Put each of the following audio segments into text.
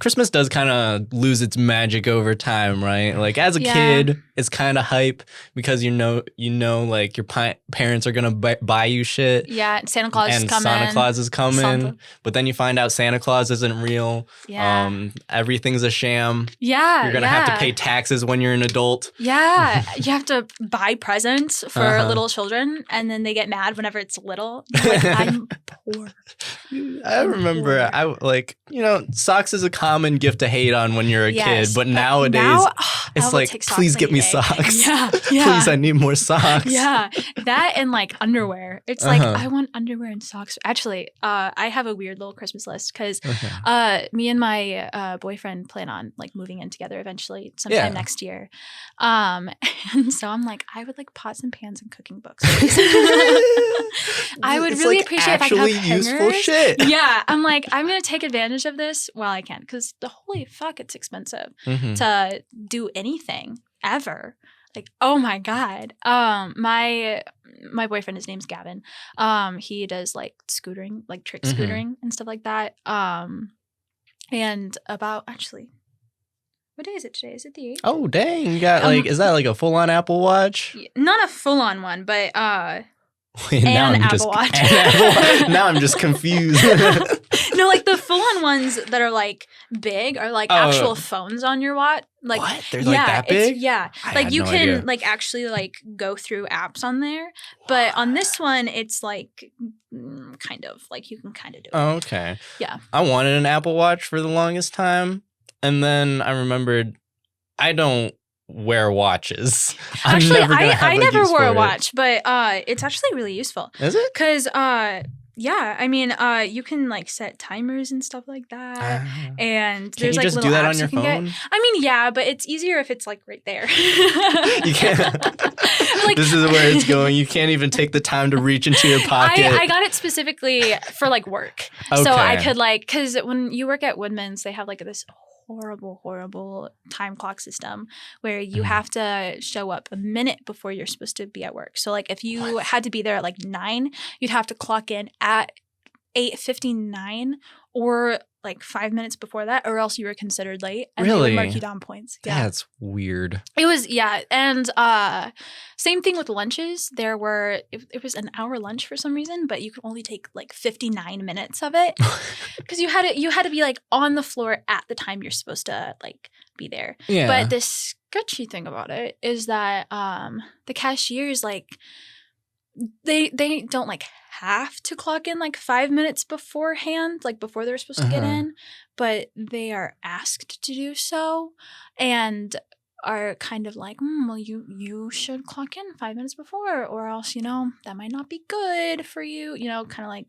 Christmas does kind of lose its magic over time, right? Like as a kid, it's kind of hype because you know, like your parents are gonna buy you shit. Yeah, Santa Claus is coming. Santa Claus is coming, but then you find out Santa Claus isn't real. Yeah, everything's a sham. Yeah, you're gonna have to pay taxes when you're an adult. Yeah, you have to buy presents for little children, and then they get mad whenever it's little. Like, I'm poor. I remember, socks is a common gift to hate on when you're a kid, but nowadays it's like, please get me socks. Yeah. Please, I need more socks. Yeah, that and like underwear. It's like, I want underwear and socks. Actually, I have a weird little Christmas list because me and my boyfriend plan on like moving in together eventually sometime next year. And so I'm like, I would like pots and pans and cooking books. I would really appreciate if I could have hangers. Useful shit. Yeah, I'm like, I'm gonna take advantage of this while I can because holy fuck, it's expensive to do anything ever. Like, oh my god. My boyfriend, his name's Gavin. He does like scootering, like trick scootering and stuff like that. And about actually, what day is it today? Is it the 8th? Oh dang! You got is that like a full on Apple Watch? Not a full on one, but Wait, now Apple Watch. Now I'm just confused. No, like the full-on ones that are like big are like actual phones on your watch. Like what? They're like that big? Like you can like actually like go through apps on there, but on this one it's like kind of like you can kind of do it. Oh, okay. Yeah. I wanted an Apple Watch for the longest time, and then I remembered I don't wear watches. Actually, I never wore a watch, but it's actually really useful. Is it? Because yeah, I mean, you can like set timers and stuff like that, and there's like just little do that apps on your you can phone? get. I mean, yeah, but it's easier if it's like right there. You can't. Like, this is where it's going. You can't even take the time to reach into your pocket. I got it specifically for like work, so I could like because when you work at Woodman's, they have like this horrible time clock system where you have to show up a minute before you're supposed to be at work. So like if you had to be there at like 9, you'd have to clock in at 8:59 or like 5 minutes before that, or else you were considered late and they would mark you down points. Yeah. That's weird. It was, and same thing with lunches. There were, it was an hour lunch for some reason, but you could only take like 59 minutes of it because you had to be like on the floor at the time you're supposed to like be there. Yeah. But the sketchy thing about it is that the cashiers like they don't like have to clock in like 5 minutes beforehand, like before they're supposed to get in, but they are asked to do so and are kind of like, well, you should clock in 5 minutes before or else, that might not be good for you, kind of like,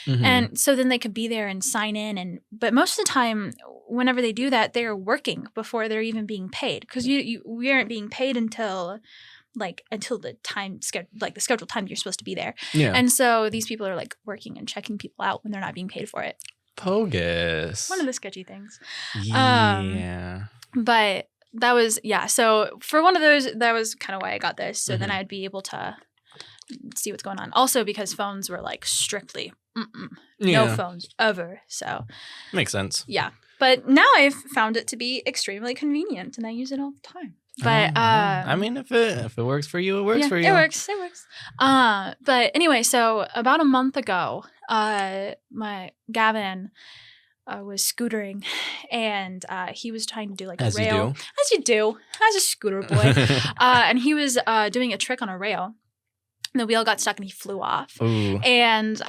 and so then they could be there and sign in. But most of the time, whenever they do that, they're working before they're even being paid because we aren't being paid until the time the scheduled time you're supposed to be there. Yeah. And so these people are like working and checking people out when they're not being paid for it. Bogus. One of the sketchy things. Yeah. But that was, so for one of those, that was kind of why I got this. So then I'd be able to see what's going on. Also because phones were like strictly, no phones ever. So. Makes sense. Yeah. But now I've found it to be extremely convenient and I use it all the time. But I mean, if it works for you, it works for you. It works. But anyway, so about a month ago, my Gavin was scootering, and he was trying to do like a rail, as you do, as a scooter boy, and he was doing a trick on a rail. And the wheel got stuck and he flew off. Ooh. And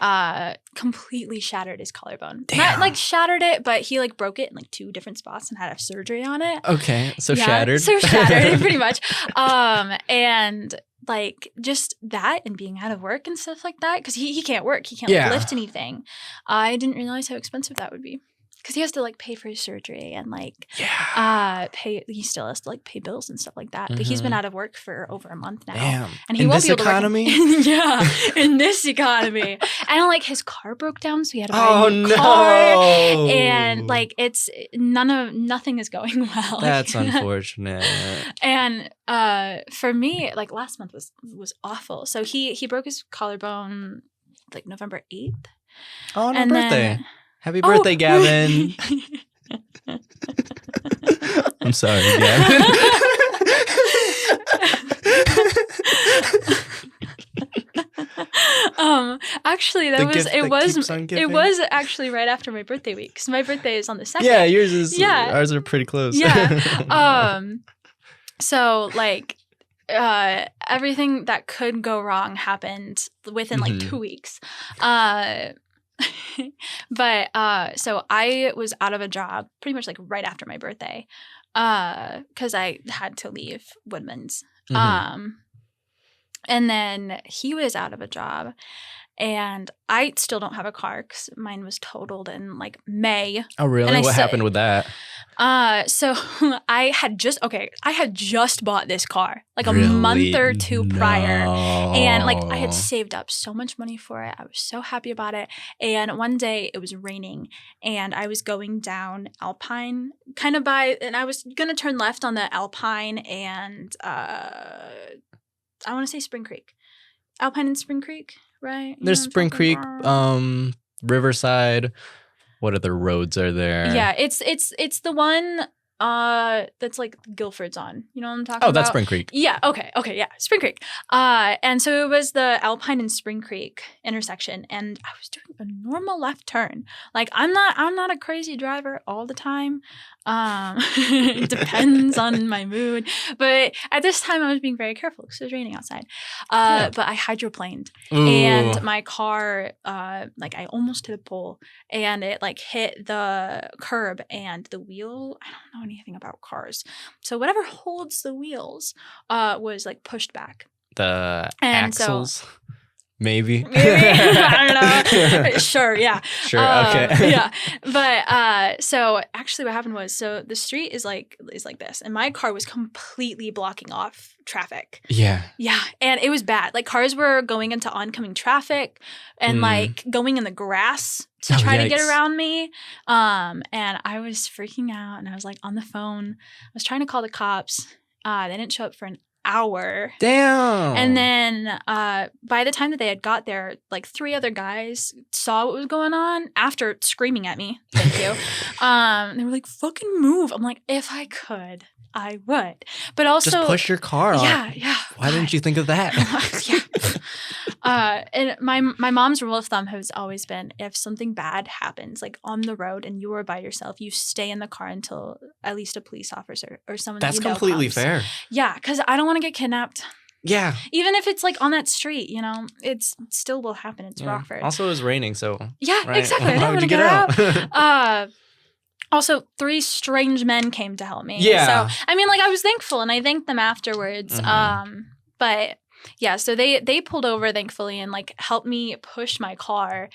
completely shattered his collarbone. Damn. Not like shattered it, but he like broke it in like 2 different spots and had to have surgery on it. Okay, so shattered. So shattered, pretty much. And like just that and being out of work and stuff like that because he can't work. He can't like, lift anything. I didn't realize how expensive that would be. Because he has to like pay for his surgery and like he still has to like pay bills and stuff like that. But he's been out of work for over a month now. Damn. And he in won't this be able economy? To work in this economy. And like his car broke down, so he had to buy a new car. And like it's nothing is going well. That's unfortunate. And for me, like last month was awful. So he broke his collarbone like November 8th. Oh, no, birthday. Happy birthday, Gavin. I'm sorry again. Actually, it was actually right after my birthday week, because my birthday is on the 2nd. Yeah, yours is. Yeah. Ours are pretty close. Yeah. So like, everything that could go wrong happened within like 2 weeks. But so I was out of a job pretty much like right after my birthday, because I had to leave Woodman's. And then he was out of a job, and I still don't have a car because mine was totaled in like May. Oh, really? What happened with that? So I had just bought this car like a month or two prior, and like I had saved up so much money for it. I was so happy about it. And one day it was raining, and I was going down Alpine and I was gonna turn left on the Alpine and I want to say Spring Creek. Alpine and Spring Creek, right? There's Spring Creek, Riverside. What other roads are there? Yeah, it's the one that's like Guilford's on. You know what I'm talking about? Oh, that's Spring Creek. Yeah, okay, yeah, Spring Creek. And so it was the Alpine and Spring Creek intersection, and I was doing a normal left turn. Like I'm not a crazy driver all the time. It depends on my mood, but at this time I was being very careful because it was raining outside. But I hydroplaned. Ooh. And my car, like I almost hit a pole, and it like hit the curb, and the wheel, I don't know anything about cars, so whatever holds the wheels was like pushed back. The axles. Maybe. I don't know. Sure, yeah. Sure, okay. Yeah. But so actually what happened was, so the street is like this, and my car was completely blocking off traffic. Yeah. Yeah. And it was bad. Like cars were going into oncoming traffic and like going in the grass to try to get around me. And I was freaking out, and I was like on the phone. I was trying to call the cops. They didn't show up for an hour. Damn. And then by the time that they had got there, like 3 other guys saw what was going on after screaming at me. Thank you. They were like, fucking move. I'm like, if I could, I would. But also just push your car on. Yeah. Why didn't you think of that? Yeah. And my mom's rule of thumb has always been, if something bad happens, like on the road, and you are by yourself, you stay in the car until at least a police officer or someone that's that you know completely comes. Fair. Yeah, because I don't want to get kidnapped. Yeah. Even if it's like on that street, you know, it still will happen. It's Rockford. Also, it was raining, so. Yeah, right? Exactly. Why would you get out? Also, 3 strange men came to help me. Yeah. So, I mean, like, I was thankful, and I thanked them afterwards. But yeah, so they pulled over, thankfully, and like helped me push my car.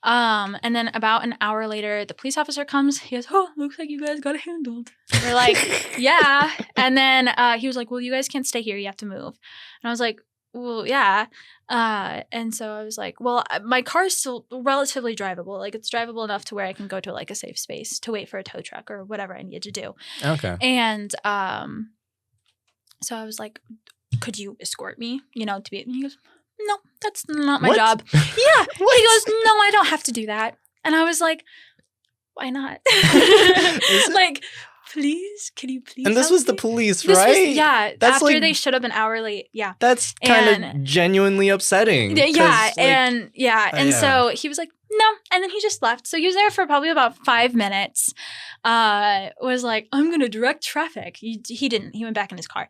And then about an hour later, the police officer comes. He goes, "Oh, looks like you guys got it handled." We're like, "Yeah." And then he was like, "Well, you guys can't stay here. You have to move." And I was like, "Well, yeah." And so I was like, "Well, my car is still relatively drivable. Like it's drivable enough to where I can go to like a safe space to wait for a tow truck or whatever I needed to do." Okay. And so I was like, "Could you escort me, you know, to be," and he goes, "No, that's not my job." Yeah. He goes, "No, I don't have to do that." And I was like, "Why not?" Like, please, can you please? And this was the police, right? That's after they showed up an hour late. Yeah. That's kind of genuinely upsetting. Yeah. And so he was like, "No." And then he just left. So he was there for probably about 5 minutes. Was like, "I'm going to direct traffic." He didn't. He went back in his car.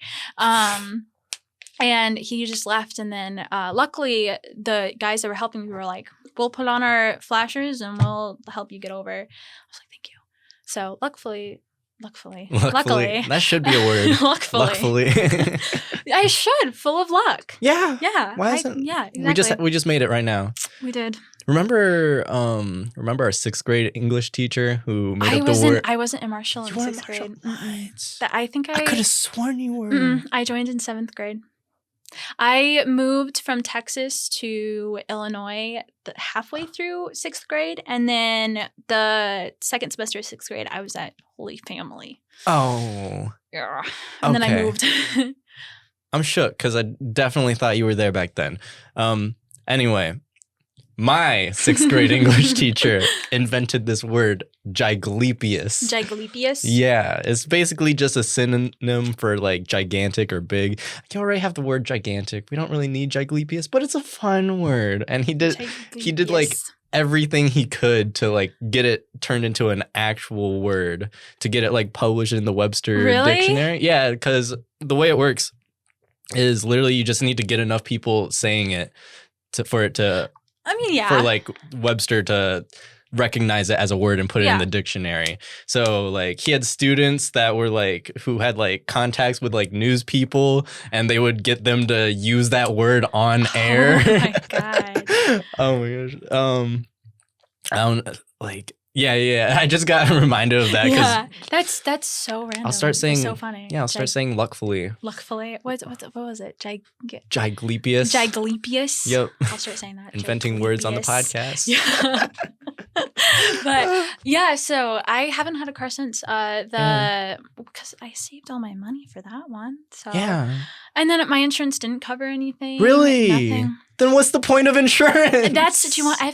And he just left. And then luckily, the guys that were helping me were like, "We'll put on our flashers and we'll help you get over." I was like, "Thank you." So luckily. That should be a word. Luckily. I should. Full of luck. Yeah. Yeah. Why isn't? Yeah, exactly. We just made it right now. We did. Remember our 6th grade English teacher who made up the word? I wasn't in Marshall in 6th grade. I could have sworn you were. I joined in 7th grade. I moved from Texas to Illinois halfway through 6th grade, and then the second semester of 6th grade, I was at Holy Family. Oh. Yeah. And then I moved. I'm shook because I definitely thought you were there back then. Anyway, my 6th grade English teacher invented this word, giglepius. Giglepius? Yeah, it's basically just a synonym for like gigantic or big. You already have the word gigantic. We don't really need giglepius, but it's a fun word. And he did like everything he could to like get it turned into an actual word, to get it like published in the Webster Dictionary. Yeah, because the way it works is literally you just need to get enough people saying it for it to... I mean, yeah. For like Webster to recognize it as a word and put it in the dictionary. So like he had students that were like who had like contacts with like news people, and they would get them to use that word on air. Oh my god. Oh my gosh. I don't like. Yeah. I just got reminded of that. Yeah, that's so random. I'll start saying. It's so funny. Yeah, I'll start saying luckfully. Luckfully. What was it? Giglepius. Giglepius. Yep. I'll start saying that. Inventing words on the podcast. Yeah. But yeah, so I haven't had a car since because I saved all my money for that one. So yeah. And then my insurance didn't cover anything. Really? Nothing. Then what's the point of insurance? I've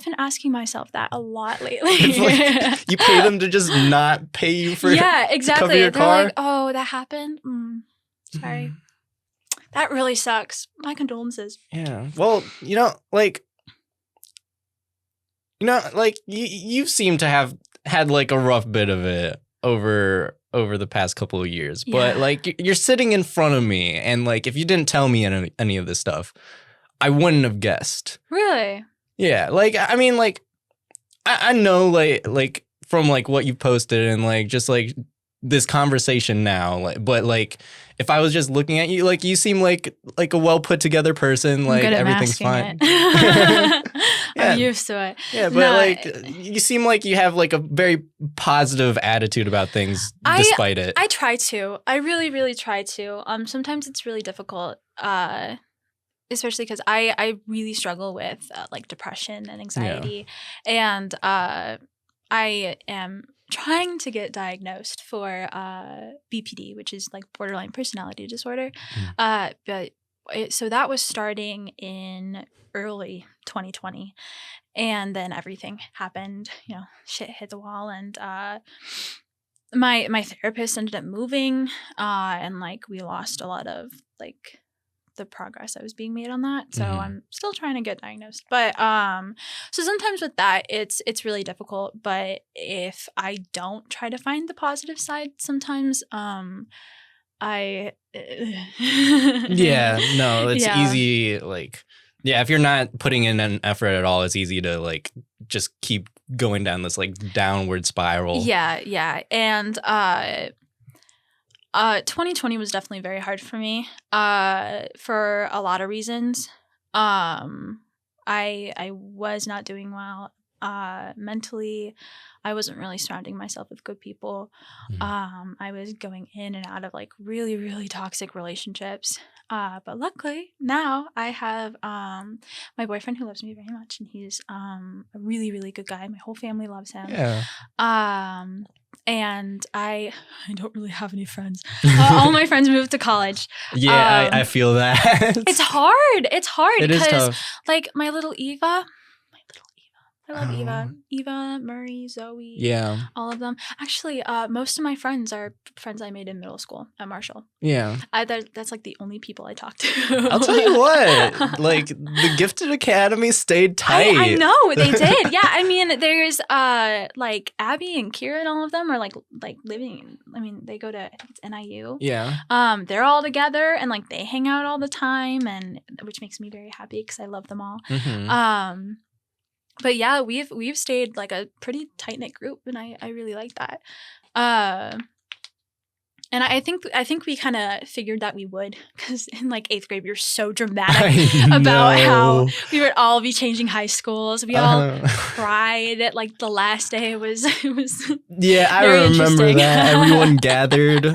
been asking myself that a lot lately. Like, you pay them to just not pay you for exactly. to cover your They're car? like, oh, that happened? Sorry. That really sucks. My condolences. Yeah. Well, you seem to have had like a rough bit of it over the past couple of years. But like you're sitting in front of me, and like if you didn't tell me any of this stuff, I wouldn't have guessed. Really? Yeah. Like I mean, like I know like from like what you posted and like just like this conversation now, like, but like if I was just looking at you, like you seem like a well put together person, like everything's fine. Yeah. I'm used to it. Yeah, but like you seem like you have like a very positive attitude about things despite it. I try to. I really, really try to. Sometimes it's really difficult. Especially because I really struggle with like depression and anxiety, and I am trying to get diagnosed for BPD, which is like borderline personality disorder. So that was starting in early 2020, and then everything happened. Shit hit the wall, and my therapist ended up moving, and like we lost a lot of like the progress that was being made on that. So I'm still trying to get diagnosed. But so sometimes with that it's really difficult. But if I don't try to find the positive side sometimes, it's easy, like if you're not putting in an effort at all, it's easy to like just keep going down this like downward spiral. And 2020 was definitely very hard for me for a lot of reasons. I was not doing well mentally. I wasn't really surrounding myself with good people. I was going in and out of like really, really toxic relationships. But luckily now I have my boyfriend who loves me very much, and he's a really, really good guy. My whole family loves him. Yeah. And I don't really have any friends. All my friends moved to college. Yeah, I feel that. It's hard. It is tough. Like my little Eva. I love Eva, Murray, Zoe. Yeah. All of them. Actually, most of my friends are friends I made in middle school at Marshall. Yeah. That's like the only people I talk to. I'll tell you what, like the Gifted Academy stayed tight. I know, they did. Yeah, I mean, there's like Abby and Kira and all of them are like living. I mean, they go to, I think it's NIU. Yeah. They're all together and like they hang out all the time, and which makes me very happy because I love them all. But yeah, we've stayed like a pretty tight-knit group, and I really like that. And I think we kind of figured that we would, because in like 8th grade we were so dramatic about how we would all be changing high schools. We all cried at like the last day. It was yeah, I remember that. Everyone gathered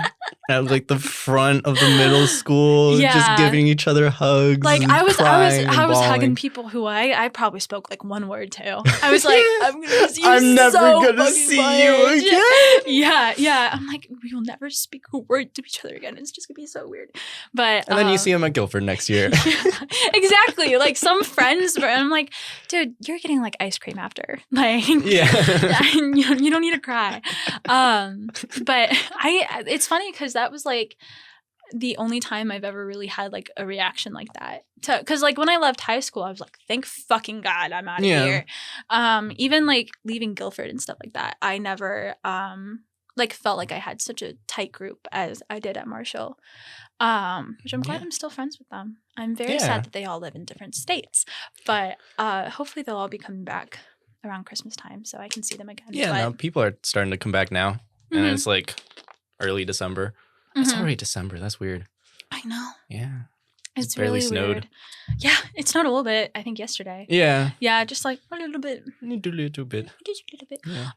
at like the front of the middle school, just giving each other hugs. Like and I was bawling. hugging people who I probably spoke like one word to. I was like, I'm gonna see you I'm never so gonna see you again. Yeah. I'm like, we will never speak a word to each other again. It's just gonna be so weird. But and then you see him at Guilford next year. Exactly. Like some friends, and I'm like, dude, you're getting like ice cream after. Like, you don't need to cry. But it's funny because that was like the only time I've ever really had like a reaction like that. Because like when I left high school, I was like, thank fucking God I'm out of here. Even like leaving Guilford and stuff like that, I never like felt like I had such a tight group as I did at Marshall. Which I'm glad I'm still friends with them. I'm very sad that they all live in different states. But hopefully they'll all be coming back around Christmas time so I can see them again. Yeah, but, no, people are starting to come back now. And it's like early December. It's already December. That's weird. I know. Yeah. It's barely really snowed. Weird. Yeah, it snowed a little bit, I think, yesterday. Yeah. Yeah, just like a little bit. A little bit. Just a little bit. Yeah.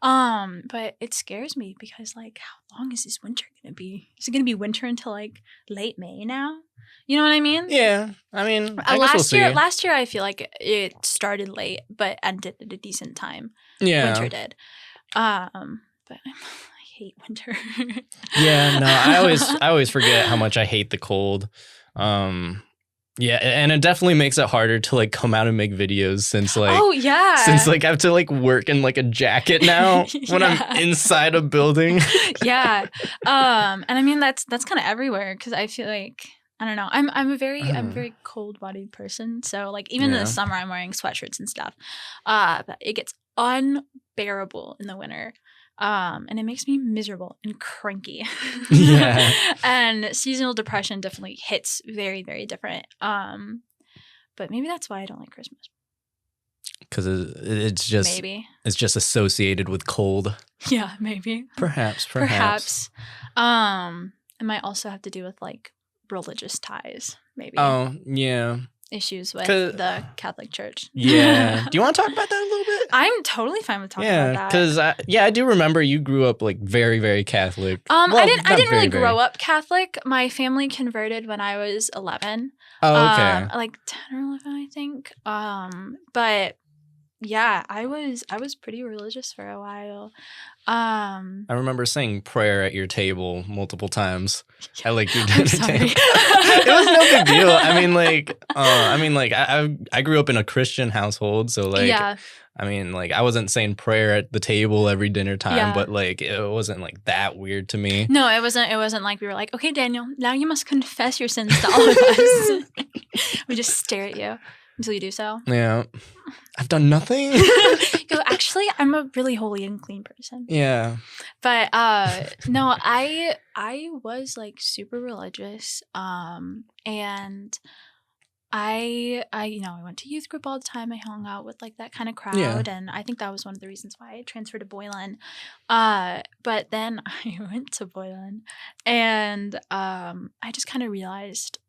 But it scares me because like how long is this winter gonna be? Is it gonna be winter until like late May now? You know what I mean? Yeah. I mean, I guess we'll see. Last year I feel like it started late but ended at a decent time. Yeah. Winter did. But I hate winter. Yeah, no, I always forget how much I hate the cold. Yeah, and it definitely makes it harder to like come out and make videos since like I have to like work in like a jacket now when I'm inside a building. Yeah. And I mean that's kind of everywhere because I feel like I don't know. I'm a very cold-bodied person. So like even in the summer I'm wearing sweatshirts and stuff. But it gets unbearable in the winter. And it makes me miserable and cranky. Yeah. And seasonal depression definitely hits very, very different. But maybe that's why I don't like Christmas. Because it's just associated with cold. Yeah, maybe. Perhaps. It might also have to do with like religious ties, maybe. Oh, yeah. Issues with the Catholic Church. Yeah. Do you want to talk about that a little bit? I'm totally fine with talking about that. Because I do remember you grew up like very, very Catholic. I didn't really grow up Catholic. My family converted when I was 11. Oh, okay. Like 10 or 11, I think. But yeah, I was pretty religious for a while. I remember saying prayer at your table multiple times. Yeah. I like your I'm sorry. It was no big deal. I grew up in a Christian household, so like I mean, like I wasn't saying prayer at the table every dinner time, but like it wasn't like that weird to me. No, it wasn't like we were like, okay, Daniel, now you must confess your sins to all of us. We just stare at you until you do so. Yeah. I've done nothing. Go, actually, I'm a really holy and clean person. Yeah. But no, I was like super religious. And I went to youth group all the time. I hung out with like that kind of crowd, and I think that was one of the reasons why I transferred to Boylan. But then I went to Boylan, and I just kind of realized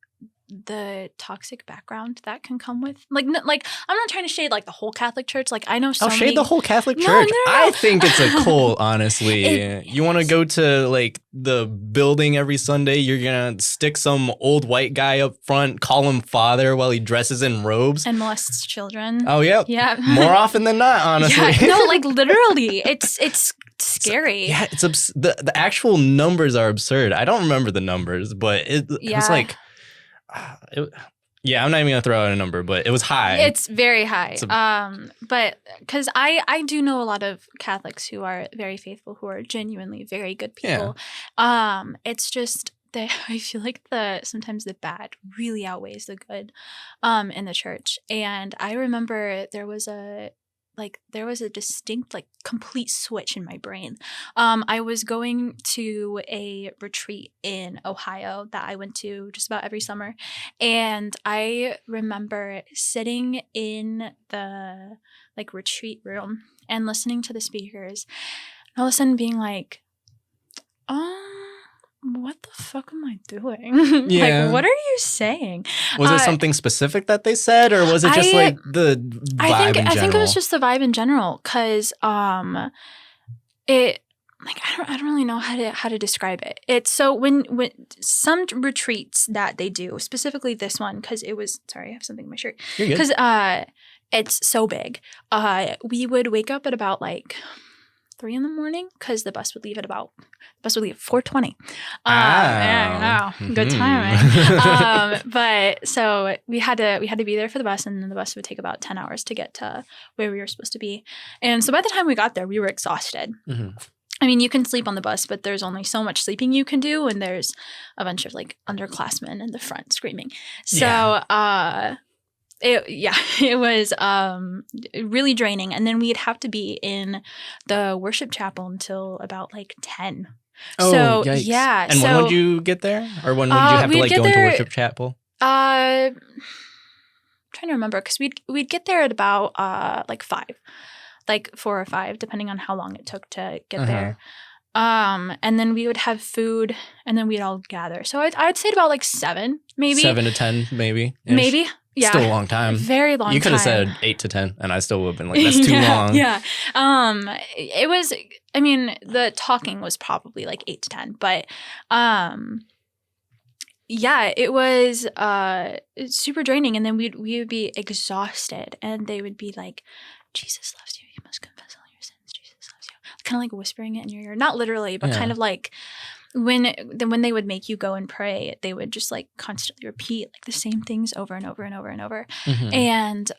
the toxic background that can come with like I'm not trying to shade like the whole Catholic Church. Like I know so many... shade the whole Catholic Church. No. I think it's a cult, honestly. You want to go to like the building every Sunday, you're gonna stick some old white guy up front, call him father while he dresses in robes and molests children. Oh yeah. More often than not, honestly. Yeah, no, like literally, it's scary. It's the actual numbers are absurd. I don't remember the numbers, but it was like I'm not even gonna throw out a number, but it was high. It's very high. But because I do know a lot of Catholics who are very faithful, who are genuinely very good people. It's just that I feel like sometimes the bad really outweighs the good in the church. And I remember there was a distinct, like, complete switch in my brain. I was going to a retreat in Ohio that I went to just about every summer. And I remember sitting in the, like, retreat room and listening to the speakers. And all of a sudden being like, what the fuck am I doing? Yeah. Like, what are you saying? Was it something specific that they said, or was it just like the vibe in general? I think it was just the vibe in general, because like I don't really know how to describe it. It's so when some retreats that they do, specifically this one, because it was sorry, I have something in my shirt. Because it's so big. We would wake up at about like 3 a.m. because the bus would leave at 4:20. Yeah, I know. Good timing. But so we had to be there for the bus, and then the bus would take about 10 hours to get to where we were supposed to be. And so by the time we got there, we were exhausted. Mm-hmm. I mean, you can sleep on the bus, but there's only so much sleeping you can do, and there's a bunch of like underclassmen in the front screaming. So it was really draining. And then we'd have to be in the worship chapel until about like 10. Oh, so yikes. Yeah. And when would you get there? Or when would you have to like go into worship chapel? I'm trying to remember, because we'd get there at about like 5. Like 4 or 5, depending on how long it took to get there. And then we would have food, and then we'd all gather. So I'd say about like 7, maybe 7 to 10, maybe. Maybe, yeah. Still a long time. Very long time. You could have said 8 to 10, and I still would have been like, that's too long. Yeah. It was. I mean, the talking was probably like 8 to 10, but yeah, it was super draining. And then we would be exhausted, and they would be like, Jesus loves you. You must confess all your sins. Jesus loves you. Kind of like whispering it in your ear. Not literally, but kind of like when they would make you go and pray, they would just like constantly repeat like the same things over and over and over and over. Mm-hmm. And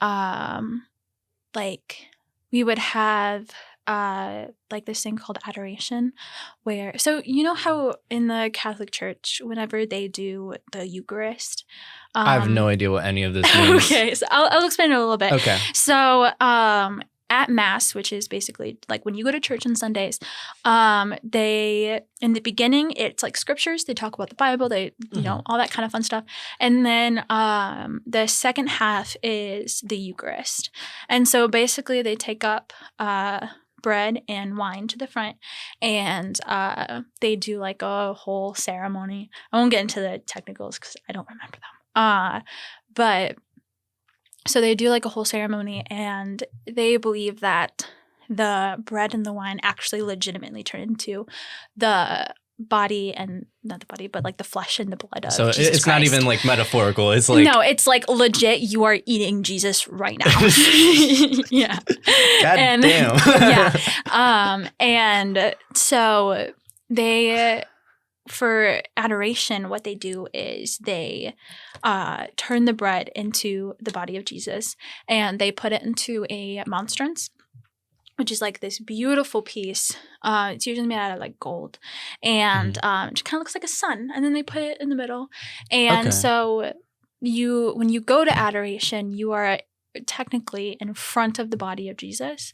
like we would have like this thing called adoration, where so you know how in the Catholic Church, whenever they do the Eucharist, I have no idea what any of this means. Okay, so I'll explain it a little bit. Okay. So at Mass, which is basically like when you go to church on Sundays, they in the beginning it's like scriptures. They talk about the Bible. They you know all that kind of fun stuff, and then the second half is the Eucharist, and so basically they take up bread and wine to the front, and they do like a whole ceremony. I won't get into the technicals because I don't remember them. But so they do like a whole ceremony, and they believe that the bread and the wine actually legitimately turn into the body, and not the body, but like the flesh and the blood of Jesus it's Christ. Not even like metaphorical. It's like no, it's like legit. You are eating Jesus right now. Yeah. God damn. Yeah. And so they. For adoration, what they do is they turn the bread into the body of Jesus, and they put it into a monstrance, which is like this beautiful piece. It's usually made out of like gold, and it kind of looks like a sun. And then they put it in the middle, and so when you go to adoration, you are technically in front of the body of Jesus,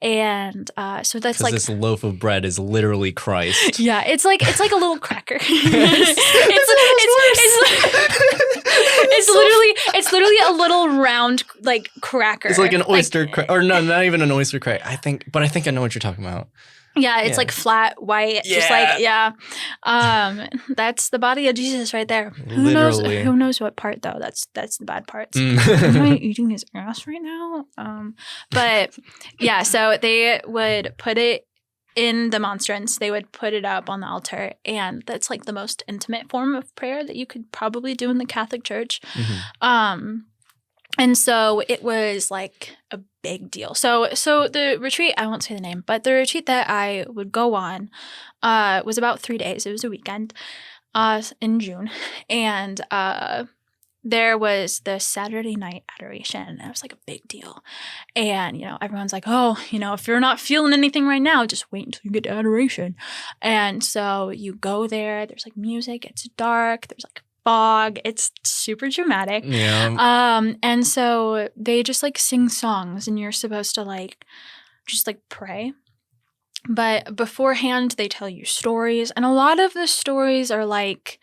and so that's like this loaf of bread is literally Christ. Yeah, it's like a little cracker. It's literally a little round like cracker. It's like an oyster or no, not even an oyster cracker. I think I know what you're talking about. Yeah, it's like flat white, just like that's the body of Jesus right there. Literally. Who knows what part though? That's the bad parts. Am I eating his ass right now? But yeah, so they would put it in the monstrance. They would put it up on the altar, and that's like the most intimate form of prayer that you could probably do in the Catholic Church. And so it was like a big deal. So the retreat, I won't say the name, but the retreat that I would go on was about 3 days. It was a weekend in June. And there was the Saturday night adoration, and it was like a big deal. And, you know, everyone's like, oh, you know, if you're not feeling anything right now, just wait until you get to adoration. And so you go there, there's like music, it's dark, there's like fog, it's super dramatic. Yeah. And so they just like sing songs, and you're supposed to like just like pray. But beforehand, they tell you stories, and a lot of the stories are like,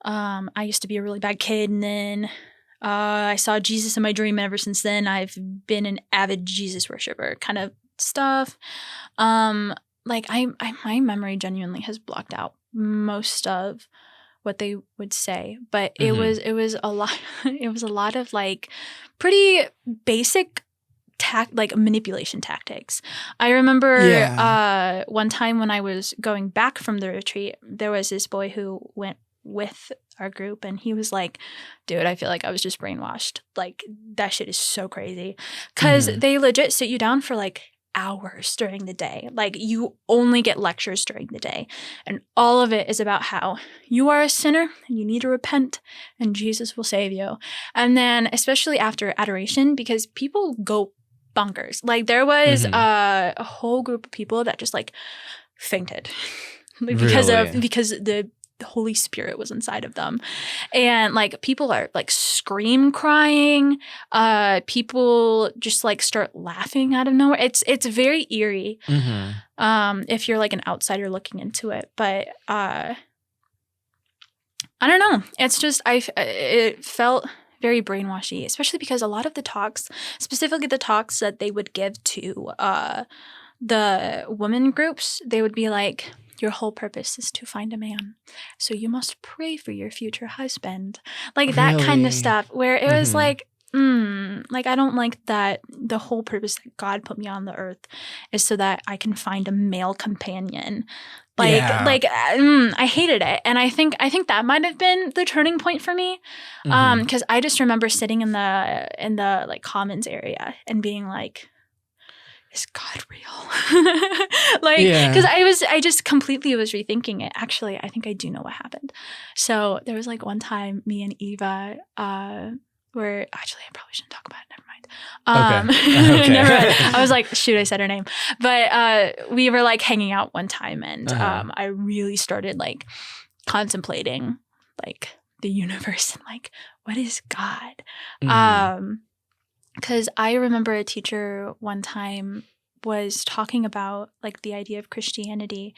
I used to be a really bad kid, and then I saw Jesus in my dream, and ever since then I've been an avid Jesus worshiper kind of stuff. Like my memory genuinely has blocked out most of what they would say, but it was a lot. It was a lot of like pretty basic manipulation tactics. I remember one time when I was going back from the retreat, there was this boy who went with our group, and he was like, dude, I feel like I was just brainwashed. Like, that shit is so crazy. Because they legit sit you down for like hours during the day. Like, you only get lectures during the day. And all of it is about how you are a sinner and you need to repent and Jesus will save you. And then especially after adoration, because people go bonkers. Like, there was a whole group of people that just like fainted because the Holy Spirit was inside of them. And like, people are like scream crying. People just like start laughing out of nowhere. It's very eerie if you're like an outsider looking into it. But I don't know. It's just it felt very brainwashy, especially because a lot of the talks, specifically the talks that they would give to the women groups, they would be like, your whole purpose is to find a man, so you must pray for your future husband. Like, that kind of stuff, where it was like, like, I don't like that the whole purpose that God put me on the earth is so that I can find a male companion. I hated it. And I think that might have been the turning point for me. Because I just remember sitting in the like commons area and being like, is God real? Because I just completely was rethinking it. Actually, I think I do know what happened. So there was like one time me and Eva were, actually, I probably shouldn't talk about it. Never mind. Okay. Never mind. I was like, shoot, I said her name. But we were like hanging out one time, and I really started like contemplating like the universe and like, what is God? Because I remember a teacher one time was talking about like the idea of Christianity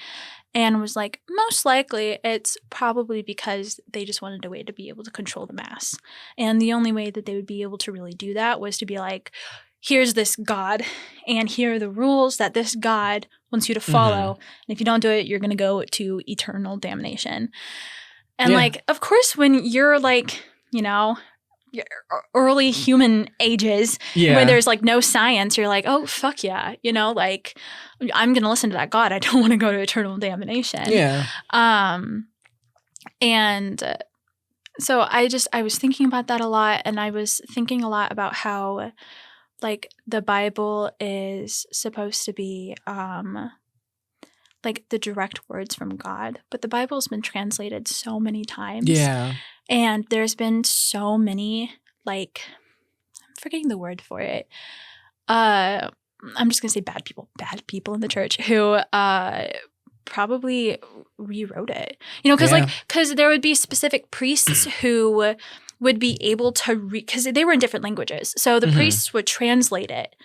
and was like, most likely it's probably because they just wanted a way to be able to control the mass. And the only way that they would be able to really do that was to be like, here's this God, and here are the rules that this God wants you to follow. And if you don't do it, you're going to go to eternal damnation. And like, of course, when you're like, you know, early human ages where there's like no science, you're like, oh, fuck yeah. You know, like, I'm going to listen to that God. I don't want to go to eternal damnation. And so I was thinking about that a lot. And I was thinking a lot about how like the Bible is supposed to be like the direct words from God. But the Bible's been translated so many times. And there's been so many, like, I'm forgetting the word for it. I'm just going to say bad people in the church who probably rewrote it. You know, because there would be specific priests who would be able to because they were in different languages. So the priests would translate it.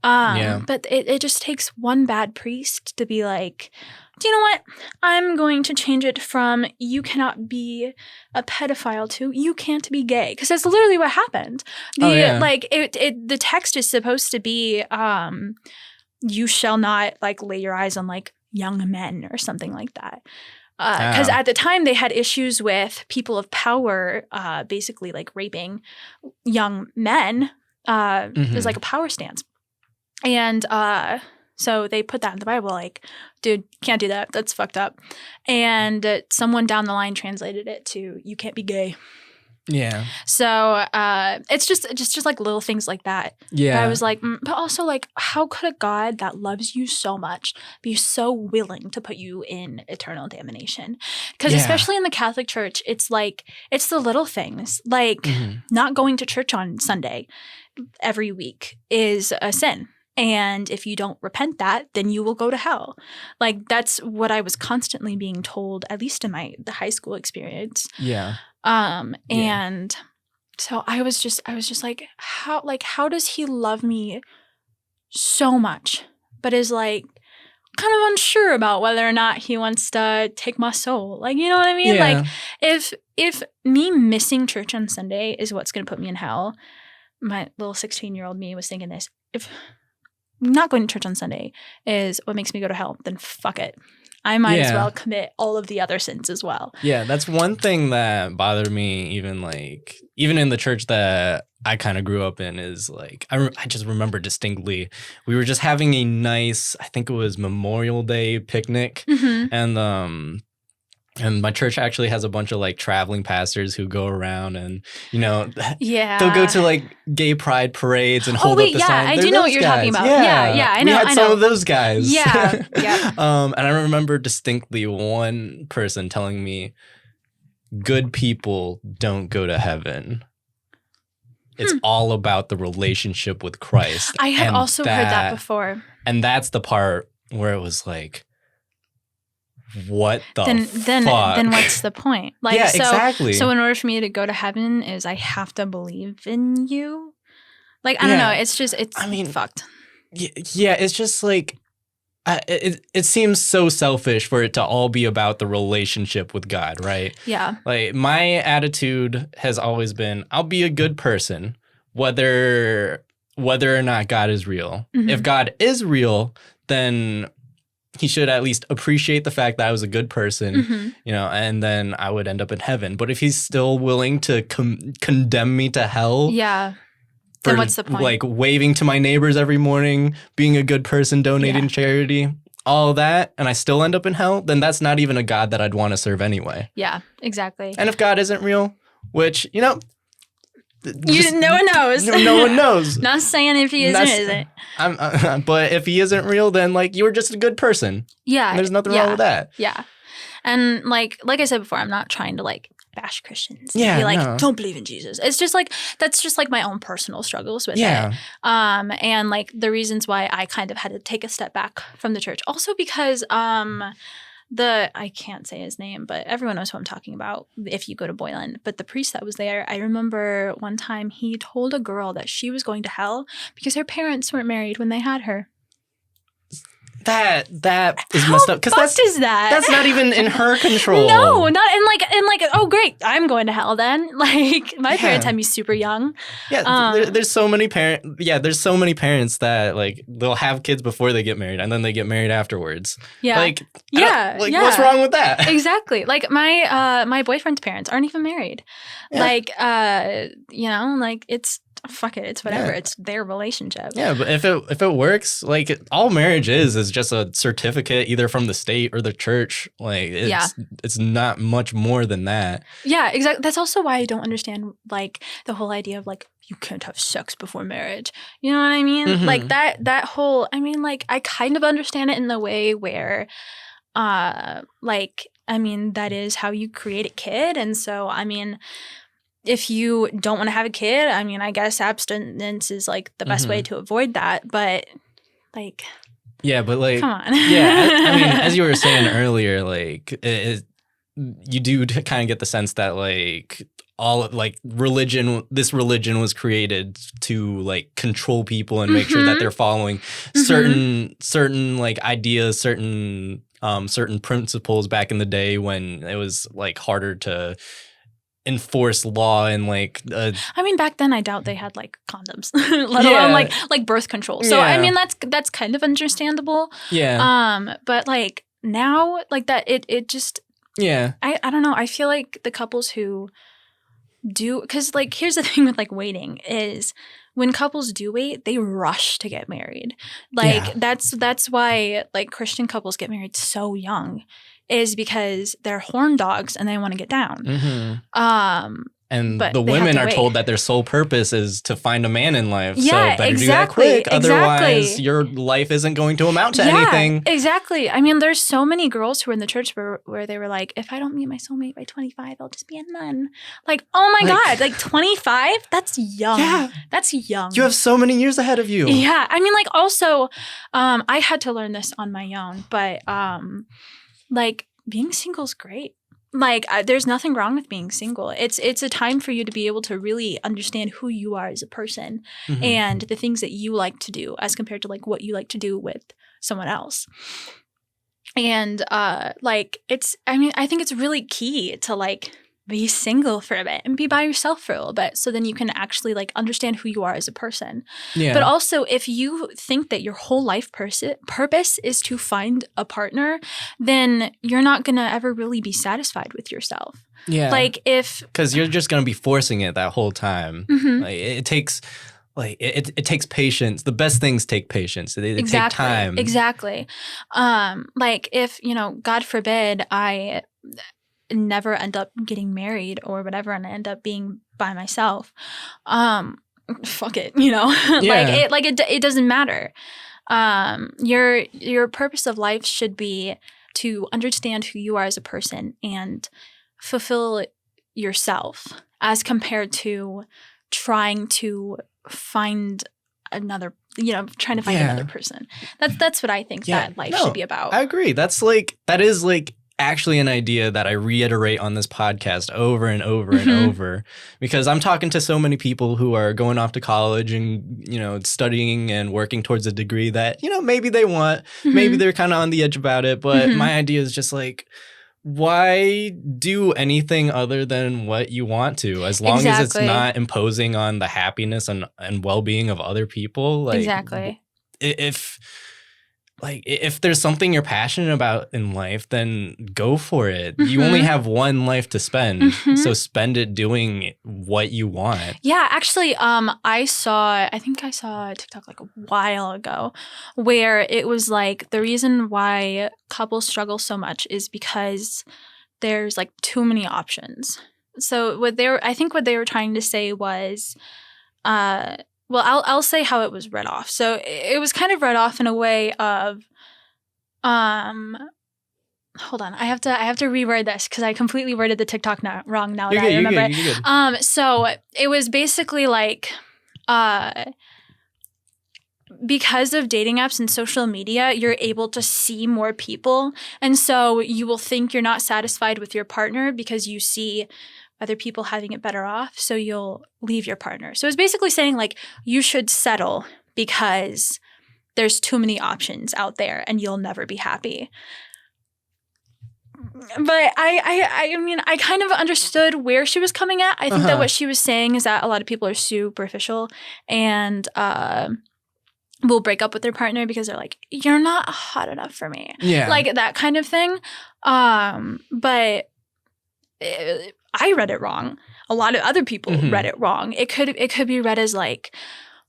But it just takes one bad priest to be like, do you know what? I'm going to change it from you cannot be a pedophile to you can't be gay. Because that's literally what happened. The text is supposed to be you shall not like lay your eyes on like young men or something like that. Because at the time they had issues with people of power basically like raping young men. It was like a power stance. And so they put that in the Bible, like, dude, can't do that. That's fucked up. And someone down the line translated it to, you can't be gay. So it's just like little things like that. I was like, but also like, how could a God that loves you so much be so willing to put you in eternal damnation? Because especially in the Catholic Church, it's like, it's the little things. Like not going to church on Sunday every week is a sin. And if you don't repent that, then you will go to hell. Like, that's what I was constantly being told, at least in the high school experience. And so I was just like, how does he love me so much, but is like kind of unsure about whether or not he wants to take my soul? Like, you know what I mean? Like, if me missing church on Sunday is what's going to put me in hell, my little 16-year-old me was thinking this. If not going to church on Sunday is what makes me go to hell, then fuck it. I might as well commit all of the other sins as well. Yeah, that's one thing that bothered me even in the church that I kind of grew up in is like, I just remember distinctly, we were just having a nice, I think it was Memorial Day picnic. And my church actually has a bunch of like traveling pastors who go around and, they'll go to like gay pride parades and hold up the sign. I do know what you're talking about. Yeah, I know. We had some of those guys. Yeah. And I remember distinctly one person telling me, good people don't go to heaven. It's all about the relationship with Christ. I had also heard that before. And that's the part where it was like, what the fuck? Then what's the point? Like, yeah, exactly. So in order for me to go to heaven is I have to believe in you? Like, I don't know. It's fucked. Yeah, it's just like, it seems so selfish for it to all be about the relationship with God, right? Yeah. Like, my attitude has always been, I'll be a good person, whether or not God is real. If God is real, then he should at least appreciate the fact that I was a good person, and then I would end up in heaven. But if he's still willing to condemn me to hell, then what's the point? Like waving to my neighbors every morning, being a good person, donating charity, all that, and I still end up in hell, then that's not even a God that I'd want to serve anyway. Yeah, exactly. And if God isn't real, which, no one knows. No one knows. Not saying if he isn't. But if he isn't real, then like you were just a good person. Yeah. And there's nothing wrong with that. Yeah. And like I said before, I'm not trying to like bash Christians. Yeah. Be like, don't believe in Jesus. It's just like, that's just like my own personal struggles with it. And like the reasons why I kind of had to take a step back from the church. Also because I can't say his name, but everyone knows who I'm talking about if you go to Boylan. But the priest that was there, I remember one time he told a girl that she was going to hell because her parents weren't married when they had her. That is messed up. How fucked is that? That's not even in her control. No, not and like oh great, I'm going to hell then. Like my parents had me super young. Yeah, there's so many parents. Yeah, there's so many parents that like they'll have kids before they get married and then they get married afterwards. Yeah, like what's wrong with that? Exactly. Like my boyfriend's parents aren't even married. Yeah. Like like it's. Fuck it, it's whatever. It's their relationship. Yeah, but if it works, like all marriage is just a certificate either from the state or the church. Like it's not much more than that. Yeah, exactly. That's also why I don't understand like the whole idea of like you can't have sex before marriage. You know what I mean? Like that whole like I kind of understand it in the way where that is how you create a kid. And so if you don't want to have a kid, I guess abstinence is like the best way to avoid that. But like, yeah, but like, come on. Yeah, as you were saying earlier, like you do kind of get the sense that like all like this religion was created to like control people and make sure that they're following certain like ideas, certain principles back in the day when it was like harder to enforce law and like back then I doubt they had like condoms let alone like birth control, so that's kind of understandable, but like now like that it just I don't know, I feel like the couples who do, because like here's the thing with like waiting is when couples do wait, they rush to get married. Like that's why like Christian couples get married so young, is because they're horn dogs and they want to get down. And the women are told that their sole purpose is to find a man in life. Yeah, so better do that quick. Otherwise, your life isn't going to amount to anything. Exactly. There's so many girls who were in the church where they were like, if I don't meet my soulmate by 25, I'll just be a nun. Like, oh my God, like 25? That's young. Yeah. That's young. You have so many years ahead of you. Yeah. also, I had to learn this on my own, but like being single is great. Like there's nothing wrong with being single. It's a time for you to be able to really understand who you are as a person and the things that you like to do as compared to like what you like to do with someone else. And like it's I think it's really key to like be single for a bit and be by yourself for a little bit, so then you can actually like understand who you are as a person. Yeah. But also, if you think that your whole life purpose is to find a partner, then you're not going to ever really be satisfied with yourself. Yeah. Like because you're just going to be forcing it that whole time. Mm-hmm. Like it takes it takes patience. The best things take patience. They Exactly. take time. Exactly. Like if, God forbid I never end up getting married or whatever and I end up being by myself, fuck it, Yeah. it doesn't matter. Your purpose of life should be to understand who you are as a person and fulfill yourself, as compared to trying to find another person. That's what I think that life should be about. I agree. That is actually an idea that I reiterate on this podcast over and over and over, because I'm talking to so many people who are going off to college and, studying and working towards a degree that, maybe they want, maybe they're kind of on the edge about it. But my idea is just like, why do anything other than what you want to, as long as it's not imposing on the happiness and well-being of other people? Like, exactly. If there's something you're passionate about in life, then go for it. You only have one life to spend, so spend it doing what you want. Yeah, actually, I think I saw a TikTok like a while ago where it was like the reason why couples struggle so much is because there's like too many options. So I think what they were trying to say was, well, I'll say how it was read off. So it was kind of read off in a way of, hold on, I have to reword this because I completely worded the TikTok wrong now that I remember it. So it was basically like, because of dating apps and social media, you're able to see more people, and so you will think you're not satisfied with your partner because you see other people having it better off, so you'll leave your partner. So it's basically saying like you should settle because there's too many options out there and you'll never be happy. But I mean, I kind of understood where she was coming at. I think that what she was saying is that a lot of people are superficial and will break up with their partner because they're like, you're not hot enough for me. Yeah. Like that kind of thing. But I read it wrong. A lot of other people read it wrong. It could be read as like,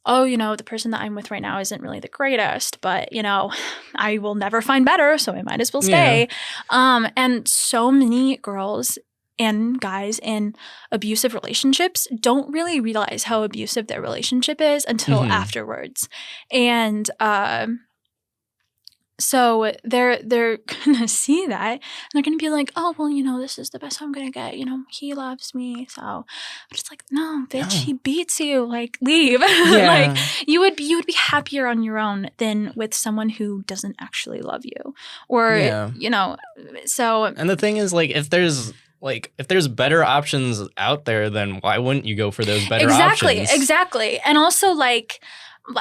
oh, the person that I'm with right now isn't really the greatest, but, I will never find better, so I might as well stay. Yeah. And so many girls and guys in abusive relationships don't really realize how abusive their relationship is until afterwards. And so they're gonna see that and they're gonna be like, oh well, this is the best I'm gonna get. He loves me, so. But it's like, no, bitch, he beats you. Like, leave. Yeah. Like you would be happier on your own than with someone who doesn't actually love you, or So. And the thing is, like, if there's better options out there, then why wouldn't you go for those better options? Exactly. And also, like,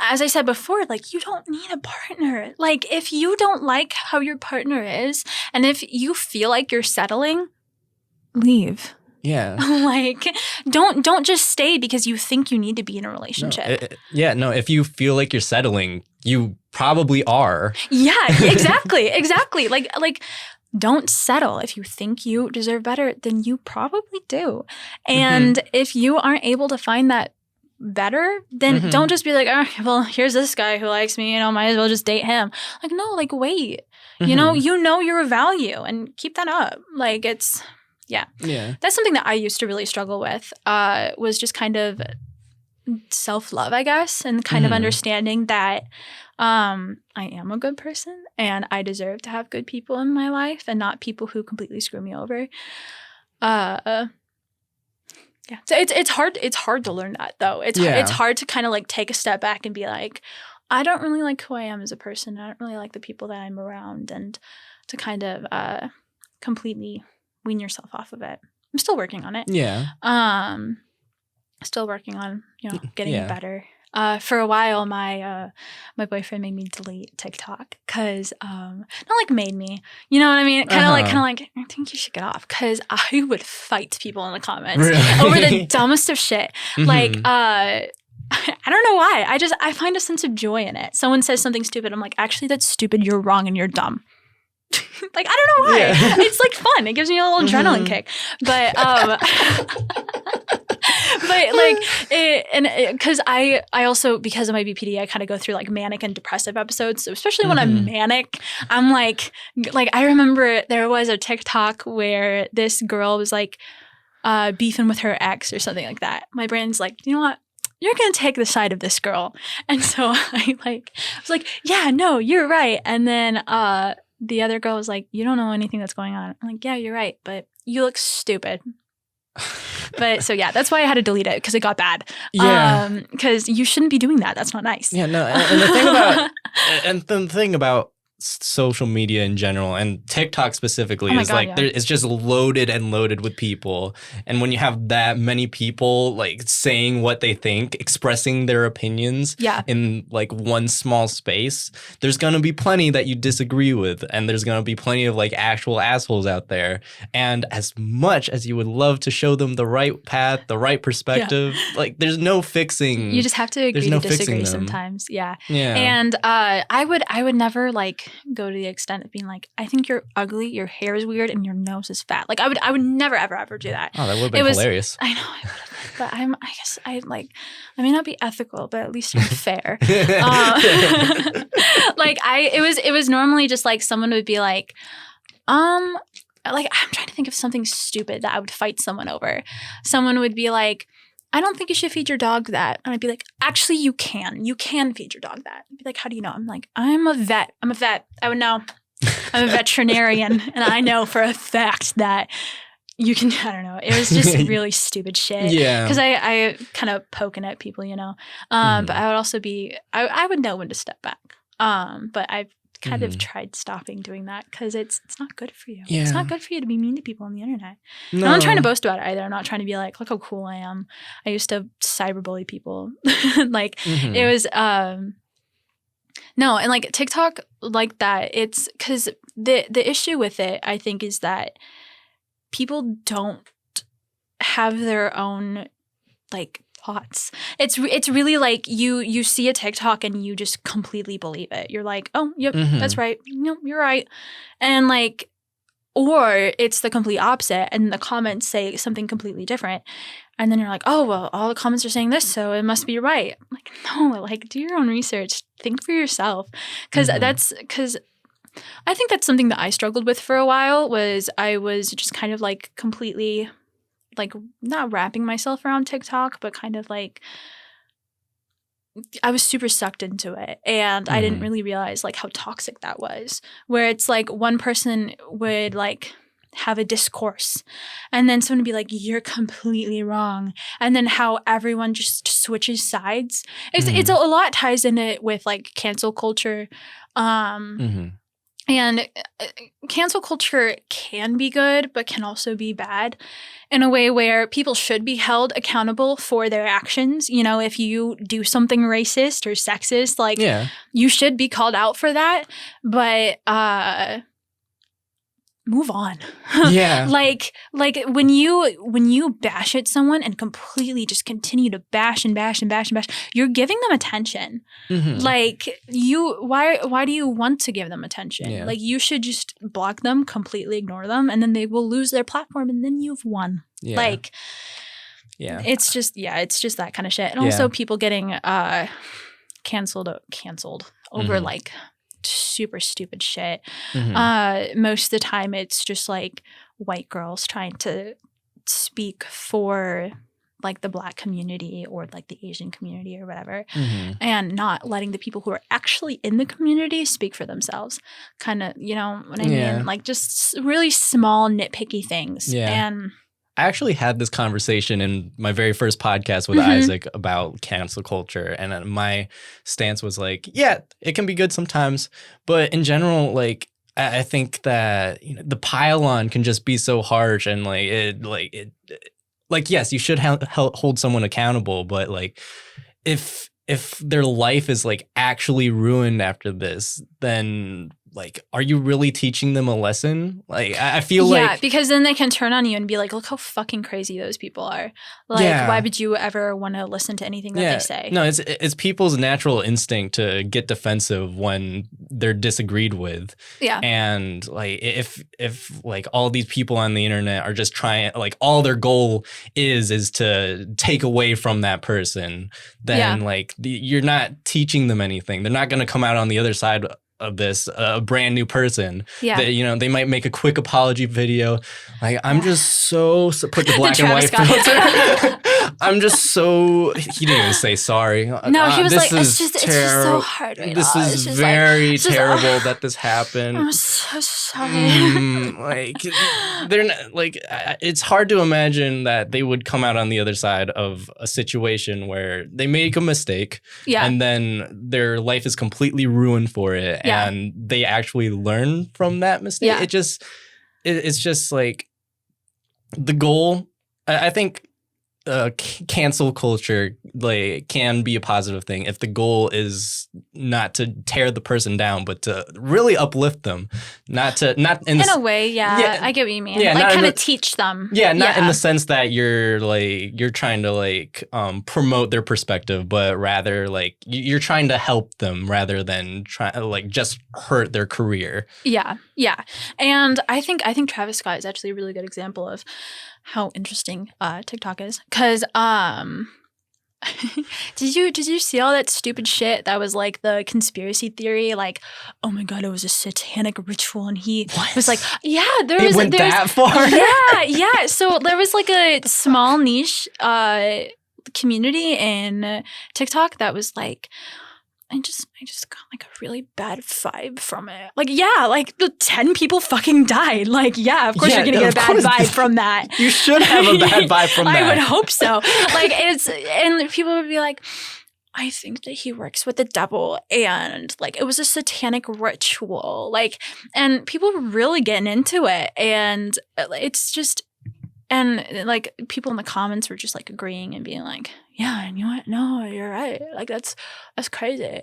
as I said before, like, you don't need a partner. Like, if you don't like how your partner is, and if you feel like you're settling, leave. Yeah. Like, don't just stay because you think you need to be in a relationship. No, if you feel like you're settling, you probably are. Yeah, exactly. Like, don't settle. If you think you deserve better, then you probably do. And if you aren't able to find that better, then don't just be like, oh, well, here's this guy who likes me, might as well just date him. Like, no, like, wait. You know your value and keep that up. Like, it's, yeah. That's something that I used to really struggle with, was just kind of self-love, I guess, and kind of understanding that I am a good person and I deserve to have good people in my life and not people who completely screw me over. Yeah, so it's hard to learn that though. It's hard to kind of like take a step back and be like, I don't really like who I am as a person. I don't really like the people that I'm around, and to kind of completely wean yourself off of it. I'm still working on it. Yeah. Still working on getting better. For a while, my boyfriend made me delete TikTok because not like made me, you know what I mean? Kind of like I think you should get off because I would fight people in the comments over the dumbest of shit. Like I don't know why. I find a sense of joy in it. Someone says something stupid, I'm like, actually, that's stupid. You're wrong and you're dumb. Like, I don't know why. Yeah. It's like fun. It gives me a little adrenaline kick. But but like because I also, because of my BPD, I kind of go through like manic and depressive episodes. So especially when I'm manic, I'm like I remember there was a TikTok where this girl was like beefing with her ex or something like that. My brain's like, you know what? You're going to take the side of this girl. And so I was like, yeah, no, you're right. And then the other girl was like, you don't know anything that's going on. I'm like, yeah, you're right, but you look stupid. But so yeah, that's why I had to delete it because it got bad. Yeah. Because you shouldn't be doing that. That's not nice. Yeah, no. And the thing about social media in general and TikTok specifically is it's just loaded and loaded with people. And when you have that many people like saying what they think, expressing their opinions in like one small space, there's going to be plenty that you disagree with. And there's going to be plenty of like actual assholes out there. And as much as you would love to show them the right path, the right perspective, like there's no fixing. You just have to agree to disagree sometimes. Yeah. And I would never like go to the extent of being like, I think you're ugly, your hair is weird, and your nose is fat. Like I would never ever do that. Oh, that would have been hilarious. I know, I would have, but I guess I may not be ethical, but at least I'm fair. It was normally just like someone would be like, I'm trying to think of something stupid that I would fight someone over. Someone would be like, I don't think you should feed your dog that. And I'd be like, actually, you can. You can feed your dog that. I'd be like, how do you know? I'm like, I'm a vet. I would know. I'm a veterinarian. And I know for a fact that you can, I don't know. It was just really stupid shit. Yeah. Because I kind of poking at people, you know. But I would also be, I would know when to step back. But I've kind of tried stopping doing that because it's not good for you. Yeah. It's not good for you to be mean to people on the internet. No. I'm not trying to boast about it either. I'm not trying to be like, look how cool I am. I used to cyberbully people. It was no, and like TikTok like that, it's because the issue with it, I think, is that people don't have their own like thoughts. It's really like you see a TikTok and you just completely believe it. You're like, oh, yep, that's right. No, you're right. And like, or it's the complete opposite and the comments say something completely different. And then you're like, oh, well, all the comments are saying this, so it must be right. I'm like, no, like do your own research. Think for yourself. Because I think that's something that I struggled with for a while was I was just kind of like completely like not wrapping myself around TikTok, but kind of like I was super sucked into it. And I didn't really realize like how toxic that was, where it's like one person would like have a discourse and then someone would be like, you're completely wrong. And then how everyone just switches sides. It's a lot ties in it with like cancel culture. And cancel culture can be good, but can also be bad in a way where people should be held accountable for their actions. You know, if you do something racist or sexist, like you should be called out for that. But move on. Yeah. like when you bash at someone and completely just continue to bash and bash and bash and bash, you're giving them attention. Like why do you want to give them attention? Yeah. Like you should just block them, completely ignore them, and then they will lose their platform and then you've won. Yeah. Like it's just that kind of shit. And also people getting canceled over like super stupid shit. Most of the time it's just like white girls trying to speak for like the Black community or like the Asian community or whatever, and not letting the people who are actually in the community speak for themselves. Kind of, you know what I mean? Like just really small nitpicky things. And I actually had this conversation in my very first podcast with Isaac about cancel culture. And my stance was like, yeah, it can be good sometimes. But in general, like, I think that, you know, the pile-on can just be so harsh. And like, yes, you should hold someone accountable. But like, if if their life is like actually ruined after this, then like, are you really teaching them a lesson? Like, I feel like... Yeah, because then they can turn on you and be like, look how fucking crazy those people are. Like, why would you ever want to listen to anything that they say? No, it's people's natural instinct to get defensive when they're disagreed with. Yeah. And like, if like all these people on the internet are just trying, like all their goal is to take away from that person, then like you're not teaching them anything. They're not going to come out on the other side of this a brand new person. They might make a quick apology video like, I'm just so put the black and white filter. I'm just so... He didn't even say sorry. No, he was like, it's just so hard right this now. This is very terrible that this happened. I'm so sorry. Like, they're not, like, it's hard to imagine that they would come out on the other side of a situation where they make a mistake and then their life is completely ruined for it and they actually learn from that mistake. It's just like the goal. I think cancel culture like can be a positive thing if the goal is not to tear the person down, but to really uplift them. In a way, I get what you mean. Like kind of teach them. Yeah, not in the sense that you're trying to like promote their perspective, but rather like you're trying to help them rather than try like just hurt their career. Yeah. And I think Travis Scott is actually a really good example of how interesting TikTok is. Because did you see all that stupid shit that was like the conspiracy theory? Like, oh my God, it was a satanic ritual, and he was like, it went that far. Yeah. So there was like a small niche community in TikTok that was like, I just got like a really bad vibe from it. Like, like the 10 people fucking died. Like, of course you're gonna get a bad vibe from that. You should have a bad vibe from that. I would hope so. Like, and people would be like, I think that he works with the devil, and like it was a satanic ritual. Like, and people were really getting into it, and it's just. And like people in the comments were just like agreeing and being like, yeah, and you know what? No, you're right. Like that's crazy.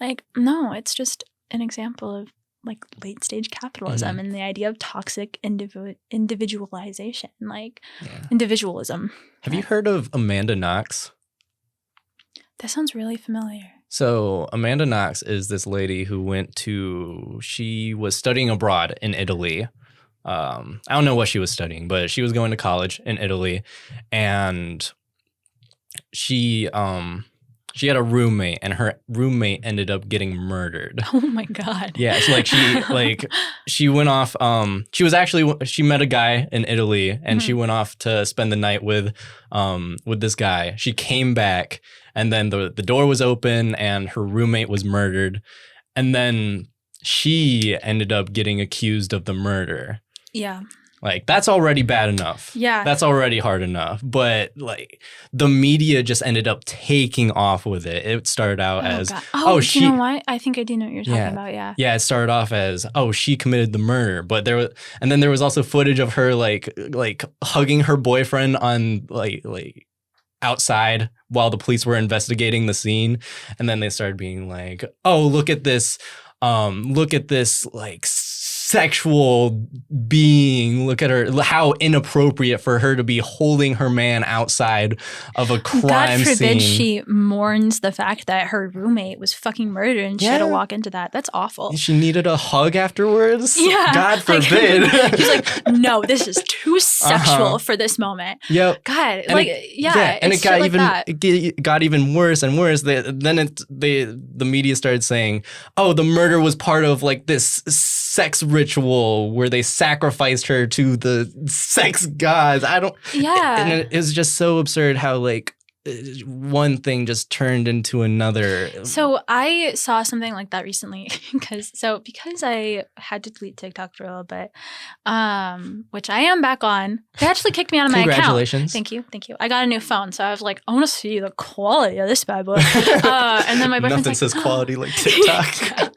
Like, no, it's just an example of like late stage capitalism and the idea of toxic individualization, like individualism. Have you heard of Amanda Knox? That sounds really familiar. So Amanda Knox is this lady who she was studying abroad in Italy. I don't know what she was studying, but she was going to college in Italy, and she had a roommate, and her roommate ended up getting murdered. Oh my God. Yeah, so she went off. She met a guy in Italy, and she went off to spend the night with this guy. She came back, and then the door was open, and her roommate was murdered, and then she ended up getting accused of the murder. Yeah. Like, that's already bad enough. Yeah. That's already hard enough. But, like, the media just ended up taking off with it. It started out as, you know what? I think I do know what you're talking about, yeah. Yeah, it started off as, she committed the murder. But there was also footage of her, like hugging her boyfriend on, like outside while the police were investigating the scene. And then they started being like, look at this, like, sexual being. Look at her, how inappropriate for her to be holding her man outside of a crime scene. God forbid she mourns the fact that her roommate was fucking murdered and she had to walk into that. That's awful. She needed a hug afterwards? Yeah. God forbid. He's like, no, this is too sexual for this moment. Yep. God, and it got even worse and worse. Then the media started saying, the murder was part of like this sex ritual where they sacrificed her to the sex gods. And it was just so absurd how like one thing just turned into another. So I saw something like that recently because I had to delete TikTok for a little bit, which I am back on. They actually kicked me out of my account. Congratulations. Thank you. I got a new phone, so I was like, I want to see the quality of this bad boy. And then my boyfriend's nothing says quality like TikTok.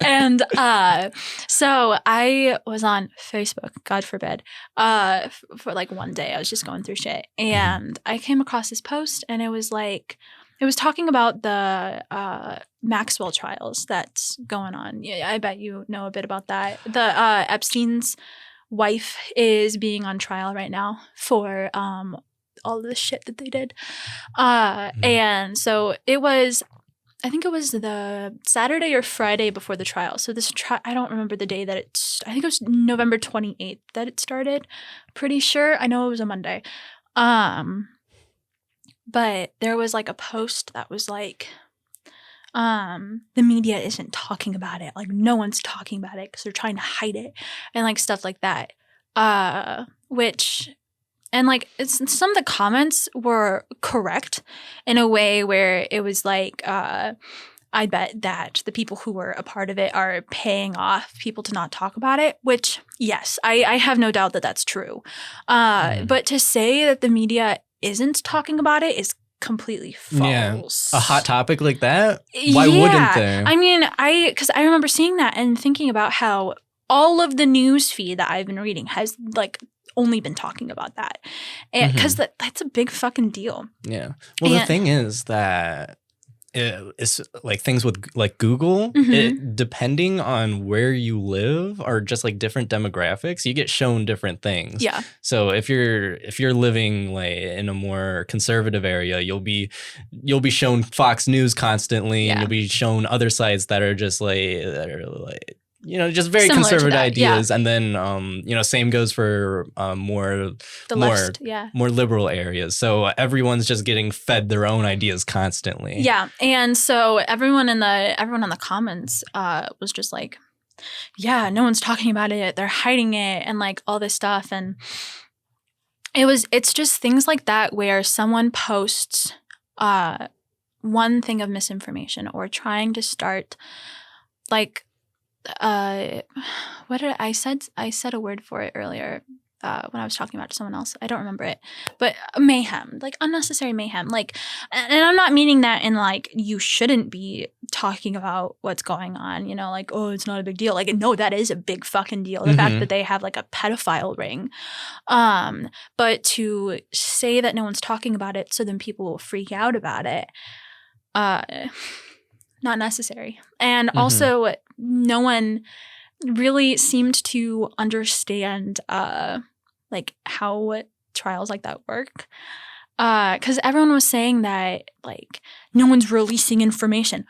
And so I was on Facebook, God forbid, for like one day. I was just going through shit. And I came across this post, and it was It was talking about the Maxwell Trials that's going on. Yeah, I bet you know a bit about that. The Epstein's wife is being on trial right now for all the shit that they did. And so it was, I think it was the Saturday or Friday before the trial. So this I don't remember the day that I think it was November 28th that it started. Pretty sure. I know it was a Monday. But there was like a post that was like, the media isn't talking about it. Like no one's talking about it because they're trying to hide it and like stuff like that. And like some of the comments were correct in a way where it was like, I bet that the people who were a part of it are paying off people to not talk about it, which yes, I have no doubt that that's true. But to say that the media isn't talking about it is completely false. Yeah. A hot topic like that? Why wouldn't they? I mean, because I remember seeing that and thinking about how all of the news feed that I've been reading has like only been talking about that. Because that's a big fucking deal. Yeah. Well, the thing is that it's like things with like Google, it, depending on where you live or just like different demographics, you get shown different things. Yeah. So if you're living like in a more conservative area, you'll be shown Fox News constantly, and you'll be shown other sites that are just like just very similar conservative ideas. And then same goes for more liberal areas. So everyone's just getting fed their own ideas constantly. Yeah. And so everyone in the comments was just like, yeah, no one's talking about it. They're hiding it and like all this stuff. And it's just things like that where someone posts one thing of misinformation or trying to start like what did I said a word for it earlier when I was talking about to someone else. I don't remember it, but mayhem, like unnecessary mayhem. Like, and I'm not meaning that in like you shouldn't be talking about what's going on, like, oh, it's not a big deal. Like, no, that is a big fucking deal. The fact that they have like a pedophile ring. But to say that no one's talking about it so then people will freak out about it, not necessary. And also no one really seemed to understand like how trials like that work. Because everyone was saying that like no one's releasing information.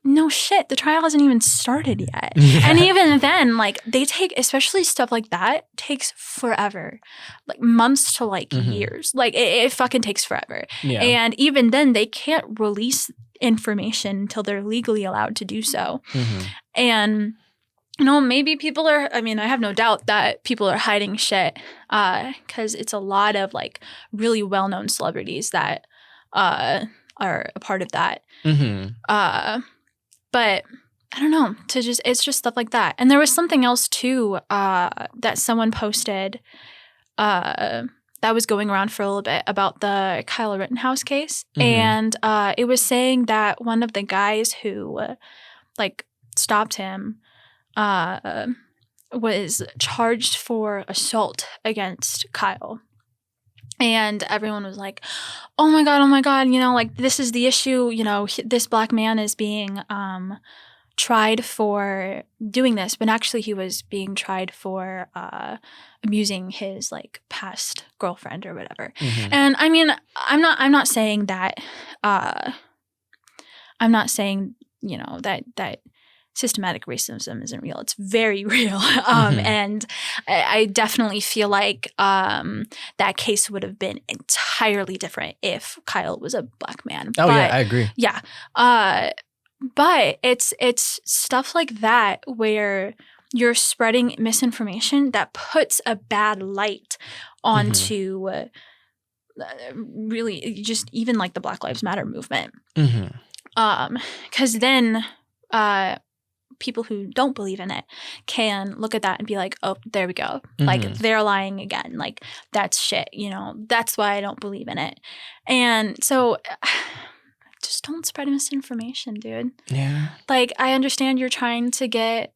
No shit, the trial hasn't even started yet. Yeah. And even then, like they take, especially stuff like that, takes forever. Like months to like years. Like it fucking takes forever. Yeah. And even then they can't release information until they're legally allowed to do so. And maybe people are, I mean, I have no doubt that people are hiding shit because it's a lot of like really well-known celebrities that are a part of that. But I don't know, it's just stuff like that. And there was something else too that someone posted that was going around for a little bit about the Kyle Rittenhouse case. And it was saying that one of the guys who like stopped him was charged for assault against Kyle. And everyone was like, oh my God, like this is the issue. This black man is being tried for doing this, but actually he was being tried for abusing his like past girlfriend or whatever. And I mean, I'm not saying that that systematic racism isn't real. It's very real. And I definitely feel like that case would have been entirely different if Kyle was a black man. Oh, yeah, I agree. Yeah. But it's stuff like that where you're spreading misinformation that puts a bad light onto really just even like the Black Lives Matter movement. 'Cause then people who don't believe in it can look at that and be like, oh, there we go. Like they're lying again. Like that's shit, that's why I don't believe in it. And so just don't spread misinformation, dude. Yeah. Like I understand you're trying to get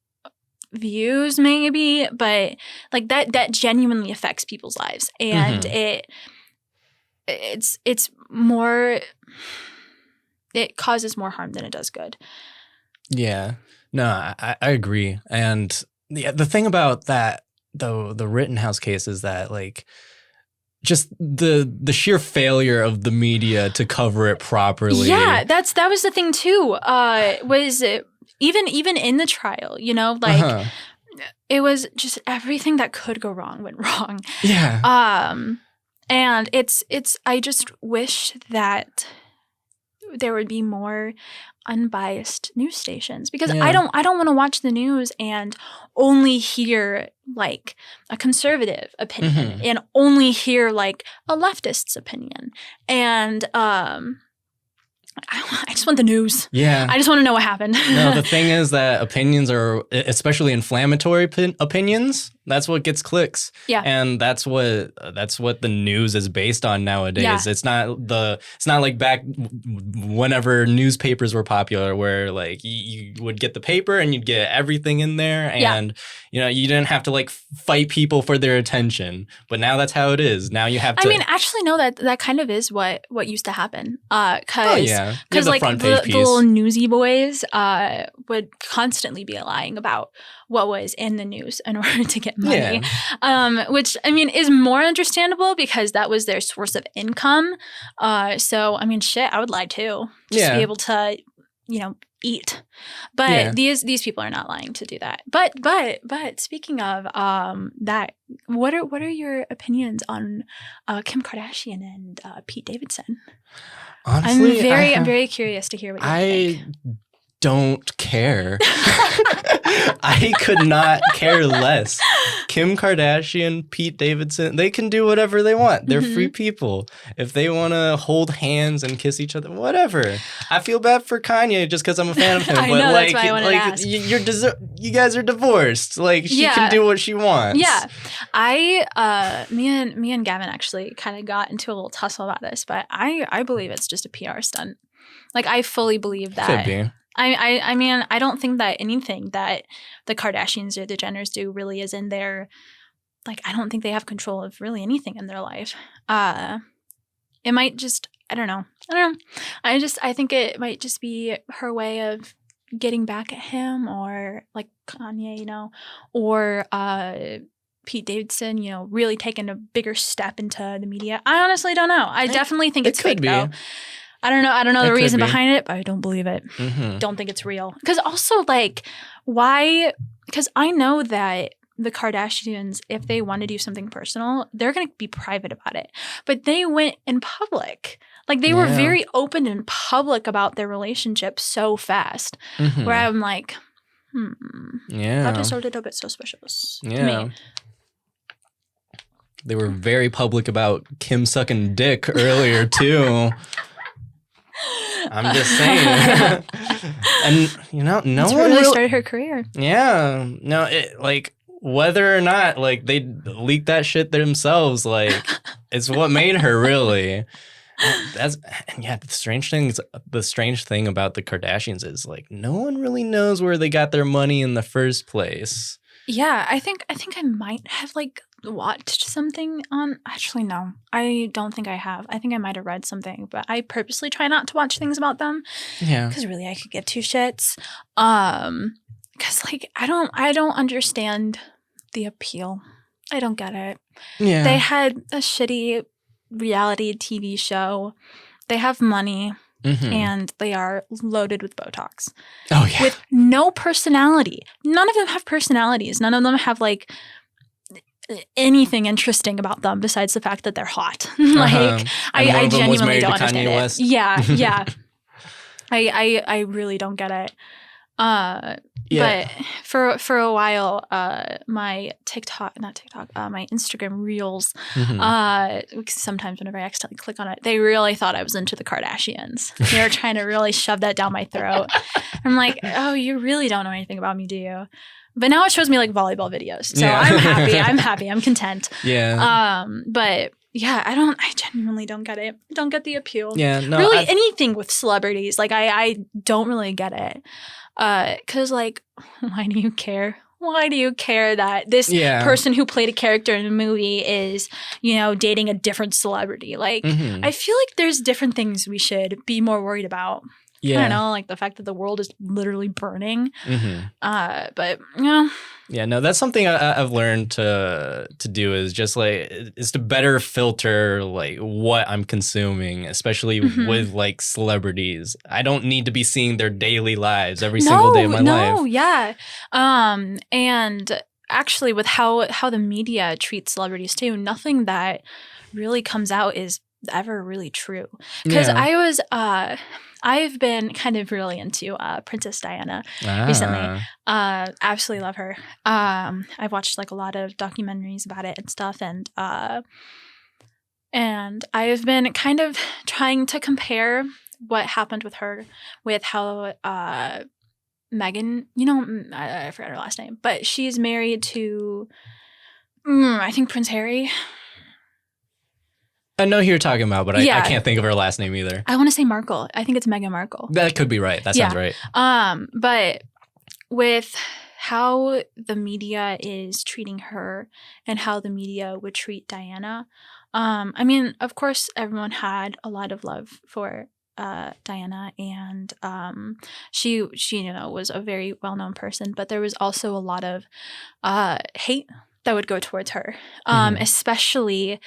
views maybe, but like that genuinely affects people's lives. And it's more it causes more harm than it does good. Yeah. No, I agree. And the thing about that, the Rittenhouse case is that like just the sheer failure of the media to cover it properly. Yeah, that was the thing too. Was even in the trial, you know, like it was just everything that could go wrong went wrong. Yeah. And it's I just wish that there would be more unbiased news stations, because I don't want to watch the news and only hear like a conservative opinion and only hear like a leftist's opinion. And I just want the news. Yeah. I just want to know what happened. No, the thing is that opinions are, especially inflammatory opinions, that's what gets clicks. Yeah. And that's what the news is based on nowadays. Yeah. It's not like back whenever newspapers were popular, where like you would get the paper and you'd get everything in there, and you know, you didn't have to like fight people for their attention. But now that's how it is. Now you have to. I mean, actually, no, that kind of is what used to happen. Because like the little newsy boys would constantly be lying about what was in the news in order to get money, which I mean is more understandable because that was their source of income. So I mean, shit, I would lie too, just to be able to, you know, eat. But these people are not lying to do that. But speaking of that, what are your opinions on Kim Kardashian and Pete Davidson? Honestly, I'm very curious to hear what you think. Don't care. I could not care less. Kim Kardashian, Pete Davidson, they can do whatever they want. They're free people. If they want to hold hands and kiss each other, whatever. I feel bad for Kanye just because I'm a fan of him. I but know, like, that's why I wanted to ask. You guys are divorced. Like, she can do what she wants. Yeah. Me and Gavin actually kind of got into a little tussle about this, but I believe it's just a PR stunt. Like, I fully believe that. Could be. I mean, I don't think that anything that the Kardashians or the Jenners do really is in their, like, I don't think they have control of really anything in their life. It might just, I don't know. I think it might just be her way of getting back at him, or like Kanye, you know, or Pete Davidson, you know, really taking a bigger step into the media. I honestly don't know. I definitely think it's fake, though. I don't know the reason behind it, but I don't believe it. Don't think it's real. Because also, like, why? Because I know that the Kardashians, if they want to do something personal, they're going to be private about it. But they went in public. Like, they were very open and public about their relationship so fast. Where I'm like, that just started a bit suspicious to me. They were very public about Kim sucking dick earlier, too. I'm just saying. And, you know, no one really started her career. Yeah. No, like, whether or not, like, they leaked that shit themselves, like, it's what made her, really. The strange thing about the Kardashians is, like, no one really knows where they got their money in the first place. Yeah, I think I might have, like, watched something on. Actually, no, I don't think I have. I think I might have read something, but I purposely try not to watch things about them. Yeah, because really, I could give two shits. Because like I don't understand the appeal. I don't get it. Yeah, they had a shitty reality TV show. They have money. And they are loaded with Botox. Oh, yeah. With no personality. None of them have personalities. None of them have, like, anything interesting about them besides the fact that they're hot. Like, I genuinely don't understand it. West. Yeah. I really don't get it. But for a while, my my Instagram Reels, sometimes whenever I accidentally click on it, they really thought I was into the Kardashians. They were trying to really shove that down my throat. I'm like, oh, you really don't know anything about me, do you? But now it shows me like volleyball videos. So I'm happy. I'm content. Yeah. But yeah, I genuinely don't get it. Don't get the appeal. Yeah. No, really anything with celebrities. Like I don't really get it. 'Cause like, why do you care? Why do you care that this person who played a character in a movie is, you know, dating a different celebrity? Like, I feel like there's different things we should be more worried about I don't know, like the fact that the world is literally burning. But Yeah, no, that's something I've learned to do is just like is to better filter like what I'm consuming, especially with like celebrities. I don't need to be seeing their daily lives every single day of my life. No, yeah. And actually with how the media treats celebrities too, nothing that really comes out is ever really true. Because I've been kind of really into Princess Diana recently. Absolutely love her. I've watched like a lot of documentaries about it and stuff, and I've been kind of trying to compare what happened with her with how Meghan, I forgot her last name, but she's married to I think Prince Harry. I know who you're talking about, but I can't think of her last name either. I want to say Markle. I think it's Meghan Markle. That could be right. That sounds right. But with how the media is treating her and how the media would treat Diana, I mean, of course, everyone had a lot of love for Diana, and she was a very well-known person, but there was also a lot of hate that would go towards her, especially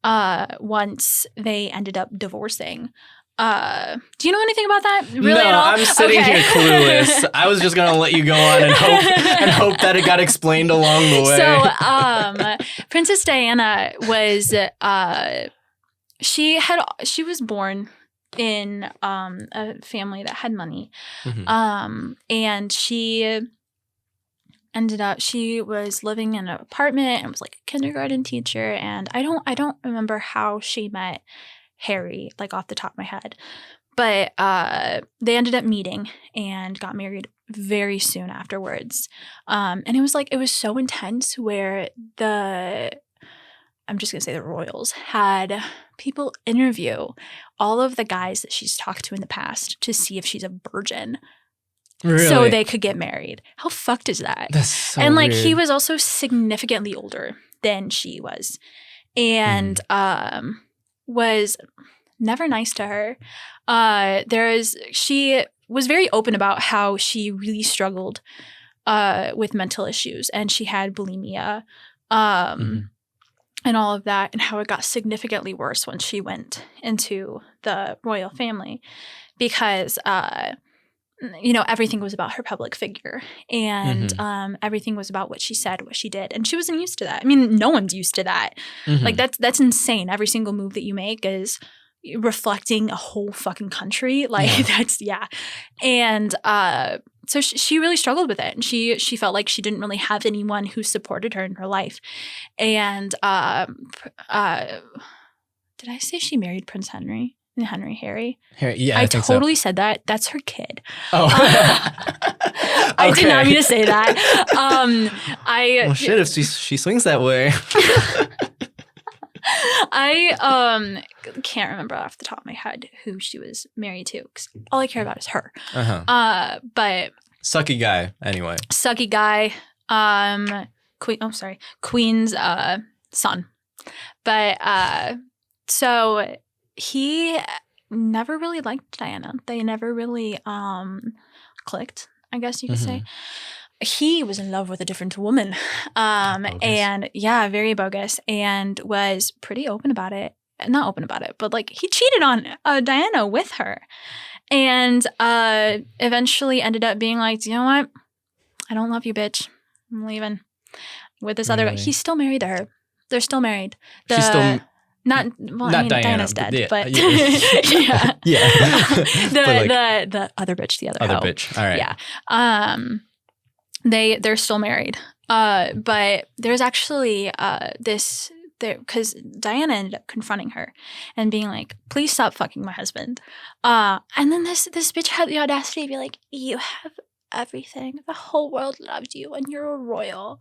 once they ended up divorcing. Do you know anything about that? Really at all? I'm sitting here clueless. I was just gonna let you go on and hope that it got explained along the way. So, Princess Diana was she was born in a family that had money, and she was living in an apartment and was like a kindergarten teacher, and I don't remember how she met Harry, like off the top of my head, but they ended up meeting and got married very soon afterwards, and it was so intense where I'm just gonna say the royals had people interview all of the guys that she's talked to in the past to see if she's a virgin. Really? So they could get married. How fucked is that? That's so and like weird. He was also significantly older than she was, and was never nice to her. She was very open about how she really struggled with mental issues, and she had bulimia, and all of that, and how it got significantly worse when she went into the royal family, because everything was about her public figure, and everything was about what she said, what she did, and she wasn't used to that. I mean, no one's used to that. Like that's insane. Every single move that you make is reflecting a whole fucking country. Like and so she really struggled with it, and she felt like she didn't really have anyone who supported her in her life. And did I say she married Prince Henry? Harry? Yeah, I think totally so. said that. That's her kid. Oh. I did not mean to say that. Well, shit, if she swings that way. I can't remember off the top of my head who she was married to, because all I care about is her. But sucky guy, anyway. Sucky guy. Queen's son. But so he never really liked Diana. They never really clicked, I guess you could say. He was in love with a different woman, and very bogus, and was pretty open about it. Not open about it, but like he cheated on Diana with her, and eventually ended up being like, you know what? I don't love you, bitch. I'm leaving with this other guy. He's still married to her. They're still married. She's still not Diana, Diana's dead, but the other bitch, the other bitch. All right. Yeah. They're still married. But there's actually because Diana ended up confronting her and being like, please stop fucking my husband. And then this bitch had the audacity to be like, you have everything. The whole world loves you and you're a royal.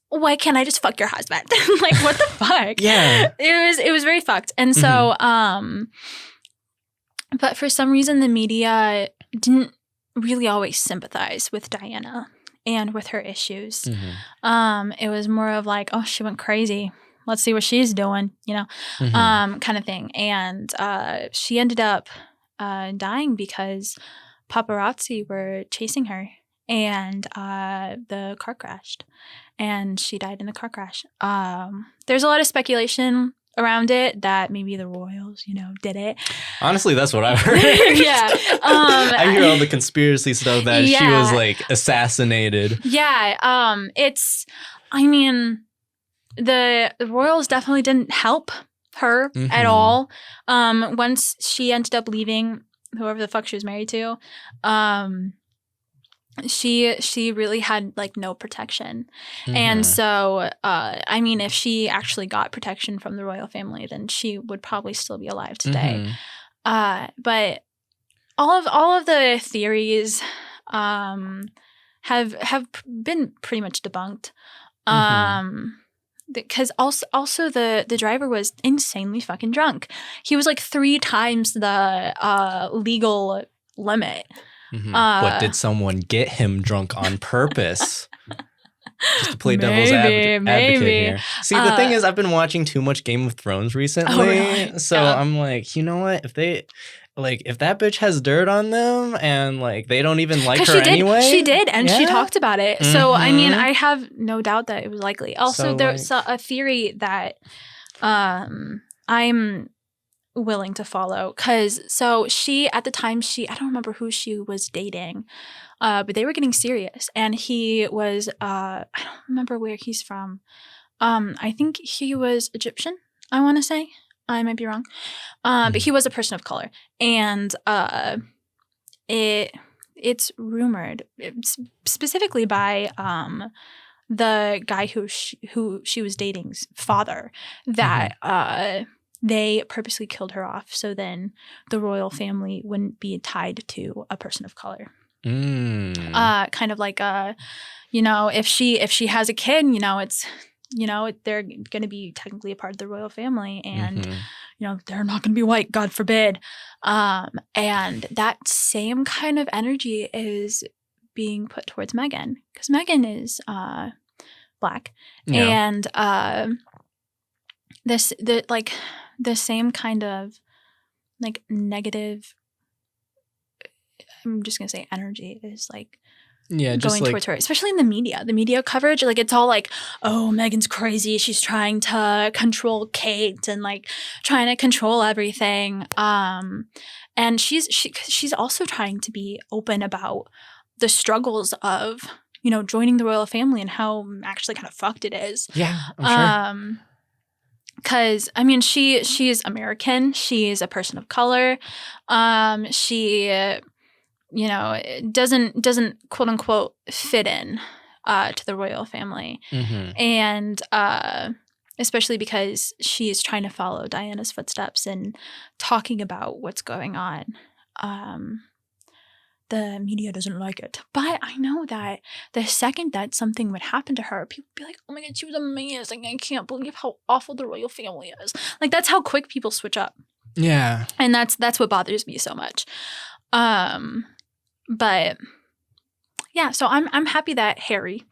Why can't I just fuck your husband? Like, what the fuck? Yeah. It was very fucked. And so, but for some reason the media didn't really always sympathize with Diana and with her issues. It was more of like, oh, she went crazy. Let's see what she's doing, kind of thing. And she ended up dying because paparazzi were chasing her, and the car crashed, and she died in the car crash. There's a lot of speculation around it that maybe the royals, did it. Honestly, that's what I've heard. Yeah. I hear all the conspiracy stuff that she was like assassinated. Yeah. The royals definitely didn't help her at all. Once she ended up leaving whoever the fuck she was married to, she really had like no protection. And so if she actually got protection from the royal family, then she would probably still be alive today. But all of the theories have been pretty much debunked. Because also the driver was insanely fucking drunk. He was like 3 times the legal limit. What, did someone get him drunk on purpose? Just to play devil's advocate here. See, the thing is, I've been watching too much Game of Thrones recently. Oh, really? So I'm like, you know what? If that bitch has dirt on them and like they don't even like her anyway. She did, and she talked about it. So I have no doubt that it was likely. Also, there's a theory that I'm willing to follow, because she at the time I don't remember who she was dating, but they were getting serious, and he was I don't remember where he's from. I think he was Egyptian, I want to say. I might be wrong. But he was a person of color. And it's rumored, specifically by the guy who she was dating's father, that they purposely killed her off so then the royal family wouldn't be tied to a person of color. Kind of like if she has a kid, it's they're going to be technically a part of the royal family, and they're not going to be white, God forbid. And that same kind of energy is being put towards Meghan, because Meghan is Black, and the same kind of like negative, I'm just going to say energy is like going towards her, especially in the media coverage. Like, it's all like, oh, Meghan's crazy, she's trying to control Kate and like trying to control everything. And she's also trying to be open about the struggles of joining the royal family and how actually kind of fucked it is. Yeah, I'm sure. Because she is American, she is a person of color, she doesn't quote unquote fit in to the royal family. And especially because she is trying to follow Diana's footsteps and talking about what's going on. The media doesn't like it. But I know that the second that something would happen to her, people would be like, oh my God, she was amazing. I can't believe how awful the royal family is. Like, that's how quick people switch up. Yeah. And that's what bothers me so much. But yeah, so I'm happy that Harry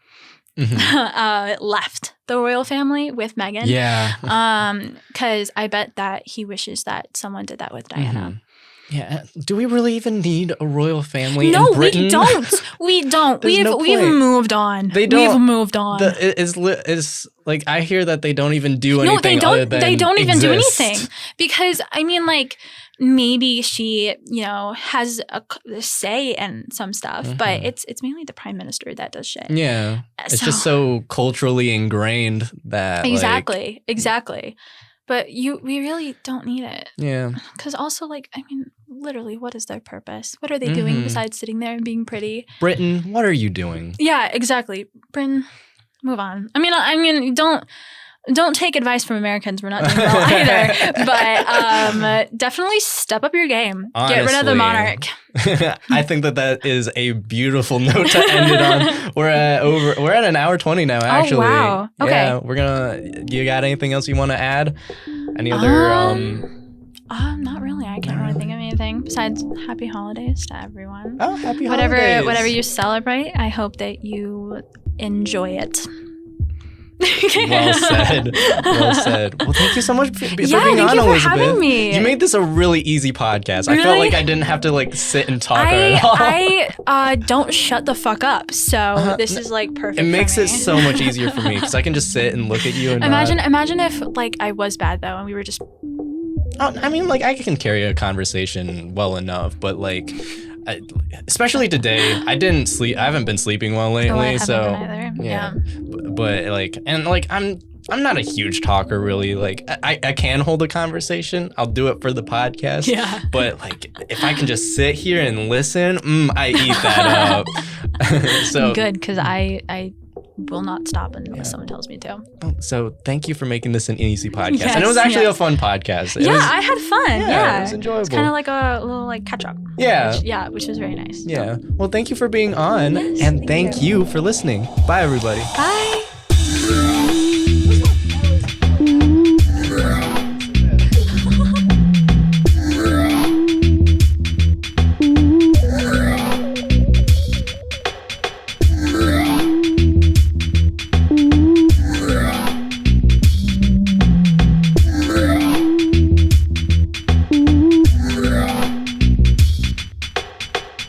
left the royal family with Meghan. Yeah. Because I bet that he wishes that someone did that with Diana. Yeah. Do we really even need a royal family in Britain? No, we don't. We don't. We've moved on. They don't. We've moved on. It's like, I hear that they don't even do anything other than they don't even exist. do anything. Because, maybe she, has a say in some stuff, but it's mainly the prime minister that does shit. Yeah. It's just so culturally ingrained that Exactly. But we really don't need it. Yeah. Because also, literally, what is their purpose? What are they doing besides sitting there and being pretty? Britain, what are you doing? Yeah, exactly. Britain, move on. Don't take advice from Americans. We're not doing well either. But definitely step up your game. Honestly, get rid of the monarch. I think that is a beautiful note to end it on. We're at an hour 20 now, actually. Oh, wow. Okay. Yeah, you got anything else you want to add? Any other not really. I can't really think of anything besides happy holidays to everyone. Oh, happy holidays. Whatever you celebrate, I hope that you enjoy it. Well said. Well said. Well, thank you so much for being on, thank you for Elisabeth. having me. You made this a really easy podcast. Really? I felt like I didn't have to like sit and talk at all. I don't shut the fuck up, so this is like perfect. It makes for me. it so much easier for me because I can just sit and look at you and imagine if like I was bad though and we were just. I mean, like I can carry a conversation well enough, but like. Especially today, I didn't sleep. I haven't been sleeping well lately, I haven't so been either. Yeah. But like, and like, I'm not a huge talker, really. Like, I can hold a conversation. I'll do it for the podcast. Yeah. But like, if I can just sit here and listen, I eat that up. So good, because I will not stop unless someone tells me to. So thank you for making this an easy podcast. Yes, and it was actually a fun podcast. I had fun. Yeah. It was enjoyable. It's kind of like a little like catch up. Yeah. Which was very nice. Yeah. Well, thank you for being on. Yes, and thank you for listening. Bye, everybody. Bye.